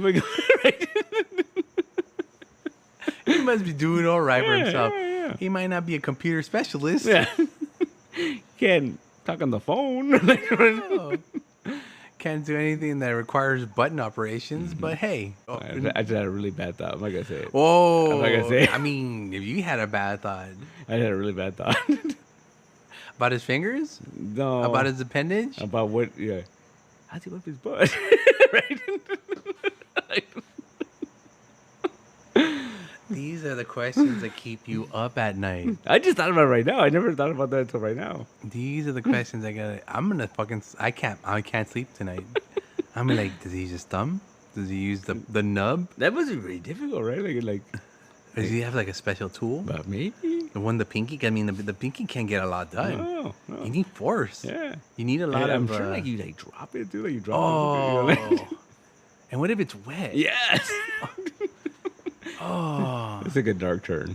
must be doing all right for himself. Yeah. He might not be a computer specialist. Yeah. Can't talk on the phone. No. Can't do anything that requires button operations, but hey. I just had a really bad thought. I'm not going to say it. Whoa. I'm not going to say it. I mean, if you had a bad thought. I had a really bad thought. About his fingers? No. About his appendage? About what? Yeah. How's he wipe his butt? Right? These are the questions that keep you up at night. I just thought about it right now. I never thought about that until right now. These are the questions I'm gonna fucking. I can't sleep tonight. I'm like, does he use his thumb? Does he use the nub? That must be really difficult, right? Does he have like a special tool? But maybe the pinky. I mean, the pinky can't get a lot done. No. You need force. Yeah. You need a lot of. I'm sure you like drop it too. Like you drop it. Oh. And what if it's wet? Yes. Oh. It's like a dark turn.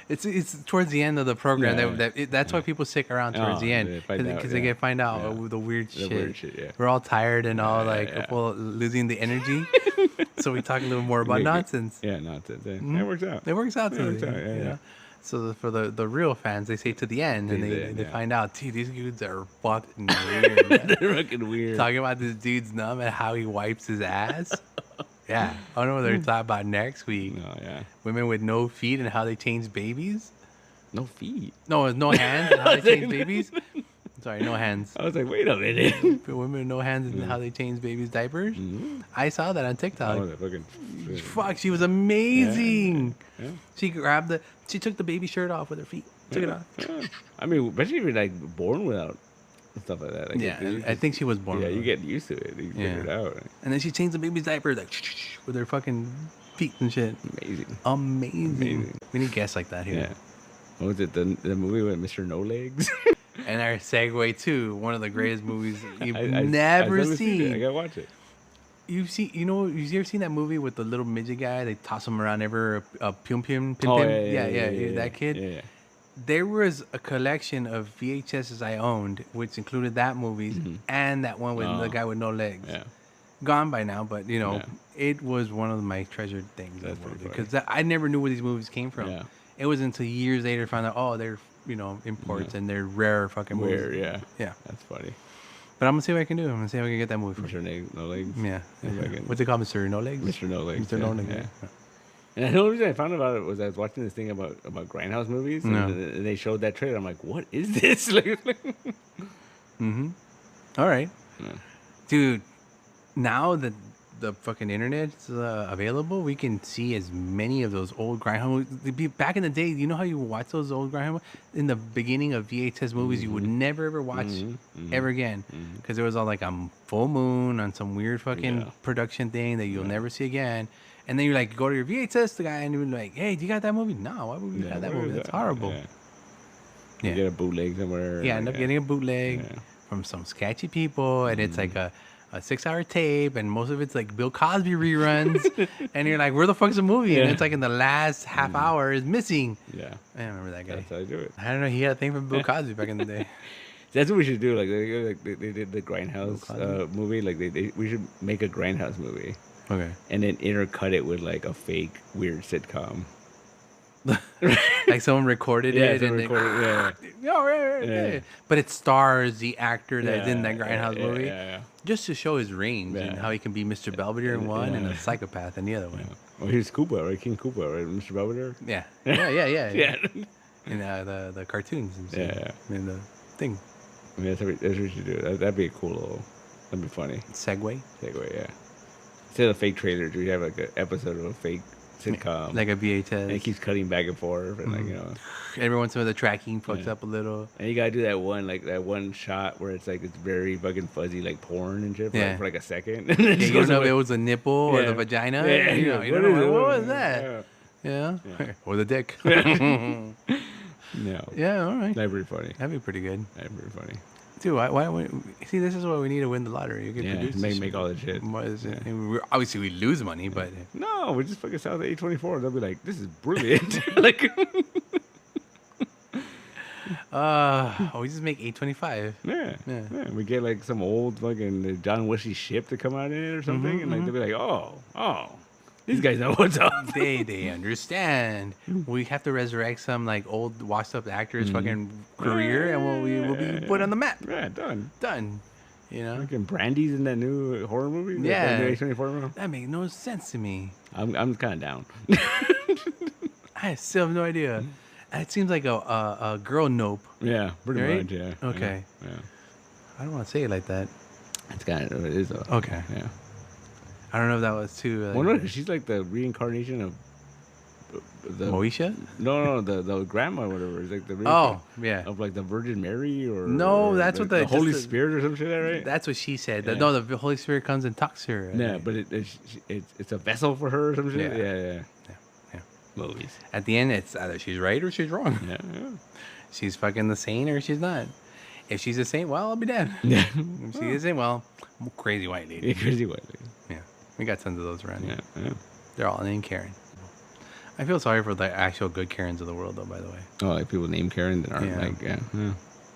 It's towards the end of the program. That's why people stick around towards the end, because they get find out the weird shit. We're all tired and all losing the energy. So we talk a little more about nonsense. Yeah, nonsense. It works out. It works out. Yeah. So for the real fans, they say to the end, and they find out, dude, these dudes are fucking weird. They're fucking weird. Talking about this dude's numb and how he wipes his ass. Yeah. I don't know what they're talking about next week. No, yeah. Women with no feet and how they change babies. No feet? No hands and how they change babies. Sorry, no hands. I was like, wait a minute. For women with no hands and how they change babies' diapers. I saw that on TikTok. Oh, fucking... Fuck, she was amazing. Yeah. She took the baby shirt off with her feet. Took it off. Yeah. I mean, especially if you're like born without stuff like that. Like, I think she was born. Yeah, you get used to it. You figure it out. Right? And then she changed the baby's diaper like with her fucking feet and shit. Amazing. We need guests like that here. Yeah. What was it? The movie with Mr. No Legs? And our segue to one of the greatest movies you've never seen. I gotta watch it. You've ever seen that movie with the little midget guy? They toss him around ever a Pim Pim. Yeah, that kid. Yeah. There was a collection of VHSs I owned, which included that movie and that one with the guy with no legs. Yeah. Gone by now, but it was one of my treasured things. That's because I never knew where these movies came from. Yeah. It was until years later I found out, they're imports and they're rare fucking movies. Yeah. That's funny. But I'm gonna see what I can do. I'm gonna see if I can get that movie. Mr. No Legs. Yeah. What's it called, Mr. No Legs? Mr. No Legs. Mr. No Legs. Yeah. And the only reason I found about it was I was watching this thing about grindhouse movies, and they showed that trailer. I'm like, what is this? All right, dude. Now that the fucking internet's available, we can see as many of those old grindhouse movies. Back in the day, you know how you watch those old grindhouse in the beginning of VHS movies, you would never ever watch ever again because it was all like on full moon on some weird fucking production thing that you'll never see again. And then you like go to your VHS guy and you're like, "Hey, do you got that movie?" No, why would we have that movie? That's horrible. You get a bootleg somewhere. Yeah, end up getting a bootleg from some sketchy people, and it's like a 6-hour tape, and most of it's like Bill Cosby reruns, and you're like, "Where the fuck's the movie?" And it's like in the last half hour is missing. Yeah, I remember that guy. That's how I do it. I don't know. He had a thing from Bill Cosby back in the day. That's what we should do. Like they did the Grindhouse movie. Like we should make a Grindhouse movie. Okay. And then intercut it with like a fake weird sitcom. Like someone recorded it and but it stars the actor that's in that Grindhouse movie just to show his range and how he can be Mr. Belvedere in one and a psychopath in the other one. Well, he's Koopa, right? King Koopa, right? Mr. Belvedere? Yeah. In the cartoons and shit. In the thing. I mean, that's what we should do. That'd be a cool little... That'd be funny. Segue, yeah. Instead of fake trailers, we have like an episode of a fake sitcom. Like a VHS. And it keeps cutting back and forth. And like, every once in a while the tracking fucks up a little. And you gotta do that one shot where it's like it's very fucking fuzzy, like porn and shit for like a second. You don't know if it was a nipple or the vagina. Yeah, you don't know what was that? Yeah. Or the dick. No. Yeah, all right. That'd be funny. That'd be pretty good. That'd be funny. Dude, why see, this is why we need to win the lottery. You can produce make all that shit. Obviously, we lose money, but... No, we just fucking sell the A24. They'll be like, this is brilliant. Like... we just make $8.25. Yeah. We get like some old fucking John Wesley ship to come out in it or something, and like they'll be like, oh, these guys know what's up. They understand. We have to resurrect some like old washed up actors' fucking career, and we'll be put on the map. Yeah, done. You know, fucking Brandy's in that new horror movie. Yeah, that new A24 movie. That makes no sense to me. I'm kind of down. I still have no idea. It seems like a girl nope. Yeah, pretty much. Yeah. Okay. Yeah. I don't want to say it like that. It's kind of it is though. Okay. Yeah. I don't know if that was too. Well, no, she's like the reincarnation of the Moesha. No, the grandma or whatever. It's like the of like the Virgin Mary or that's what the Holy Spirit or some shit, right? That's what she said. Yeah. No, the Holy Spirit comes and talks to her. Yeah, but it's a vessel for her or some shit. Yeah. Movies. At the end, it's either she's right or she's wrong. Yeah. She's fucking the saint or she's not. If she's a saint, well, I'll be dead. Yeah. If she isn't, well, crazy white lady. Yeah, crazy white lady. Yeah. We got tons of those around here. Yeah. They're all named Karen. I feel sorry for the actual good Karens of the world, though, by the way. Oh, like people named Karen that aren't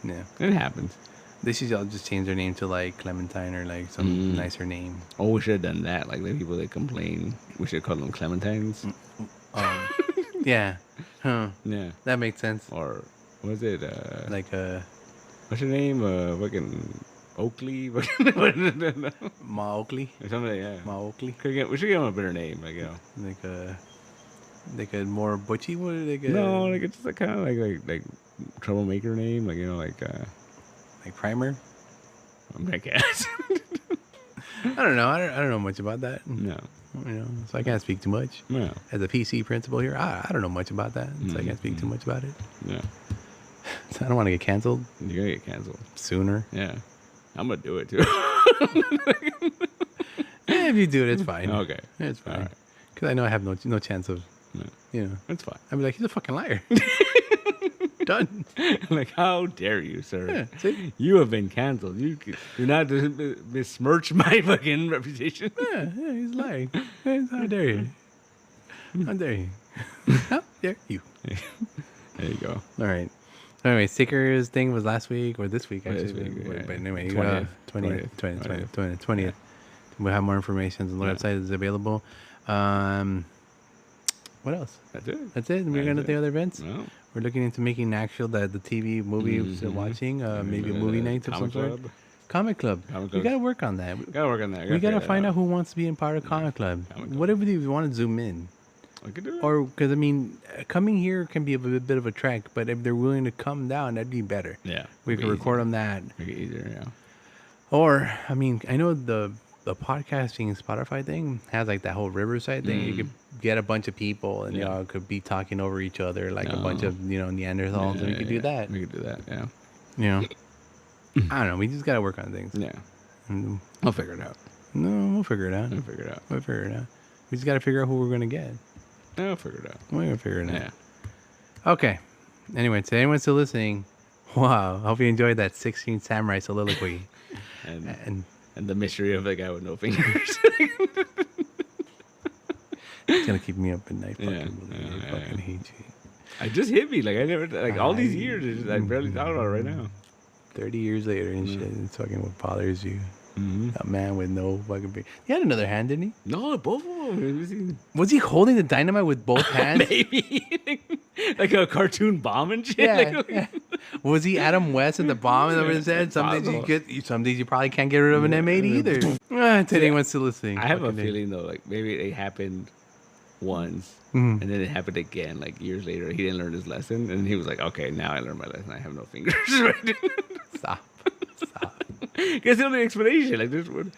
Yeah. It happens. They should all just change their name to like Clementine or like some nicer name. Oh, we should have done that. Like the people that complain, we should call them Clementines. Yeah. Huh. Yeah. That makes sense. Or was it like what's your name? Fucking Oakley? Ma Oakley? Or something, yeah. Ma Oakley. We should give him a better name, like, you know. Like a more butchy one? No, like it's like kind of like troublemaker name, like, you know, like Like primer? I guess. I don't know. I don't know much about that. No. So I can't speak too much. No. As a PC principal here, I don't know much about that, so I can't speak too much about it. Yeah. So I don't want to get canceled. You're gonna get canceled sooner. Yeah. I'm gonna do it too. Yeah, if you do it, it's fine. Okay. It's fine. Because I know I have no chance of, it's fine. I'd be like, he's a fucking liar. Done. Like, how dare you, sir? Yeah, see? You have been canceled. You do not besmirch my fucking reputation. Yeah, he's lying. How dare you? How dare you? How dare you? There you go. All right. Anyway, stickers thing was last week or this week, actually. This week, but anyway, 20th. We'll have more information on the website is available. What else? That's it. We're going to the other events. No. We're looking into making the TV movies watching, maybe a movie night of some sort. Comic Club. We got to work on that. We got to find out who wants to be in part of Comic Club. What if we want to zoom in? I could do it. Or, because, coming here can be a bit of a trek, but if they're willing to come down, that'd be better. Yeah. We could record them that. Make it easier, yeah. Or, I know the podcasting Spotify thing has like that whole Riverside thing. You could get a bunch of people and y'all could be talking over each other like a bunch of Neanderthals. And we could do that. We could do that. Yeah. I don't know. We just gotta work on things. Yeah. And I'll figure it out. No, we'll figure it out. We'll figure it out. We'll figure it out. We just gotta figure out who we're gonna get. I'll figure it out. We're gonna figure it out. Yeah. Okay. Anyway, to anyone still listening, wow. Hope you enjoyed that 16 Samurai soliloquy. and the mystery of the guy with no fingers. It's gonna keep me up at night. I fucking hate you. I just hit me. Like I never all these years. I barely thought about it right now. 30 years later and shit. It's fucking what bothers you. A man with no fucking beard. He had another hand, didn't he? No, both of them. Was he holding the dynamite with both hands? Maybe. Like a cartoon bomb and shit. Yeah. Was he Adam West at the bomb over his head? Some days you probably can't get rid of an M80 either. To anyone still listening. I have a feeling though, like maybe it happened once and then it happened again, like years later. He didn't learn his lesson and he was like, okay, now I learned my lesson. I have no fingers. Stop. Guess the only explanation, like this one.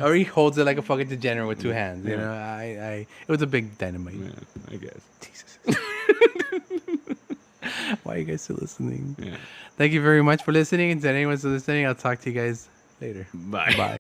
Or he holds it like a fucking degenerate with two hands. You know, it was a big dynamite. Yeah, I guess. Jesus. Why are you guys still listening? Yeah. Thank you very much for listening. And to anyone still listening, I'll talk to you guys later. Bye.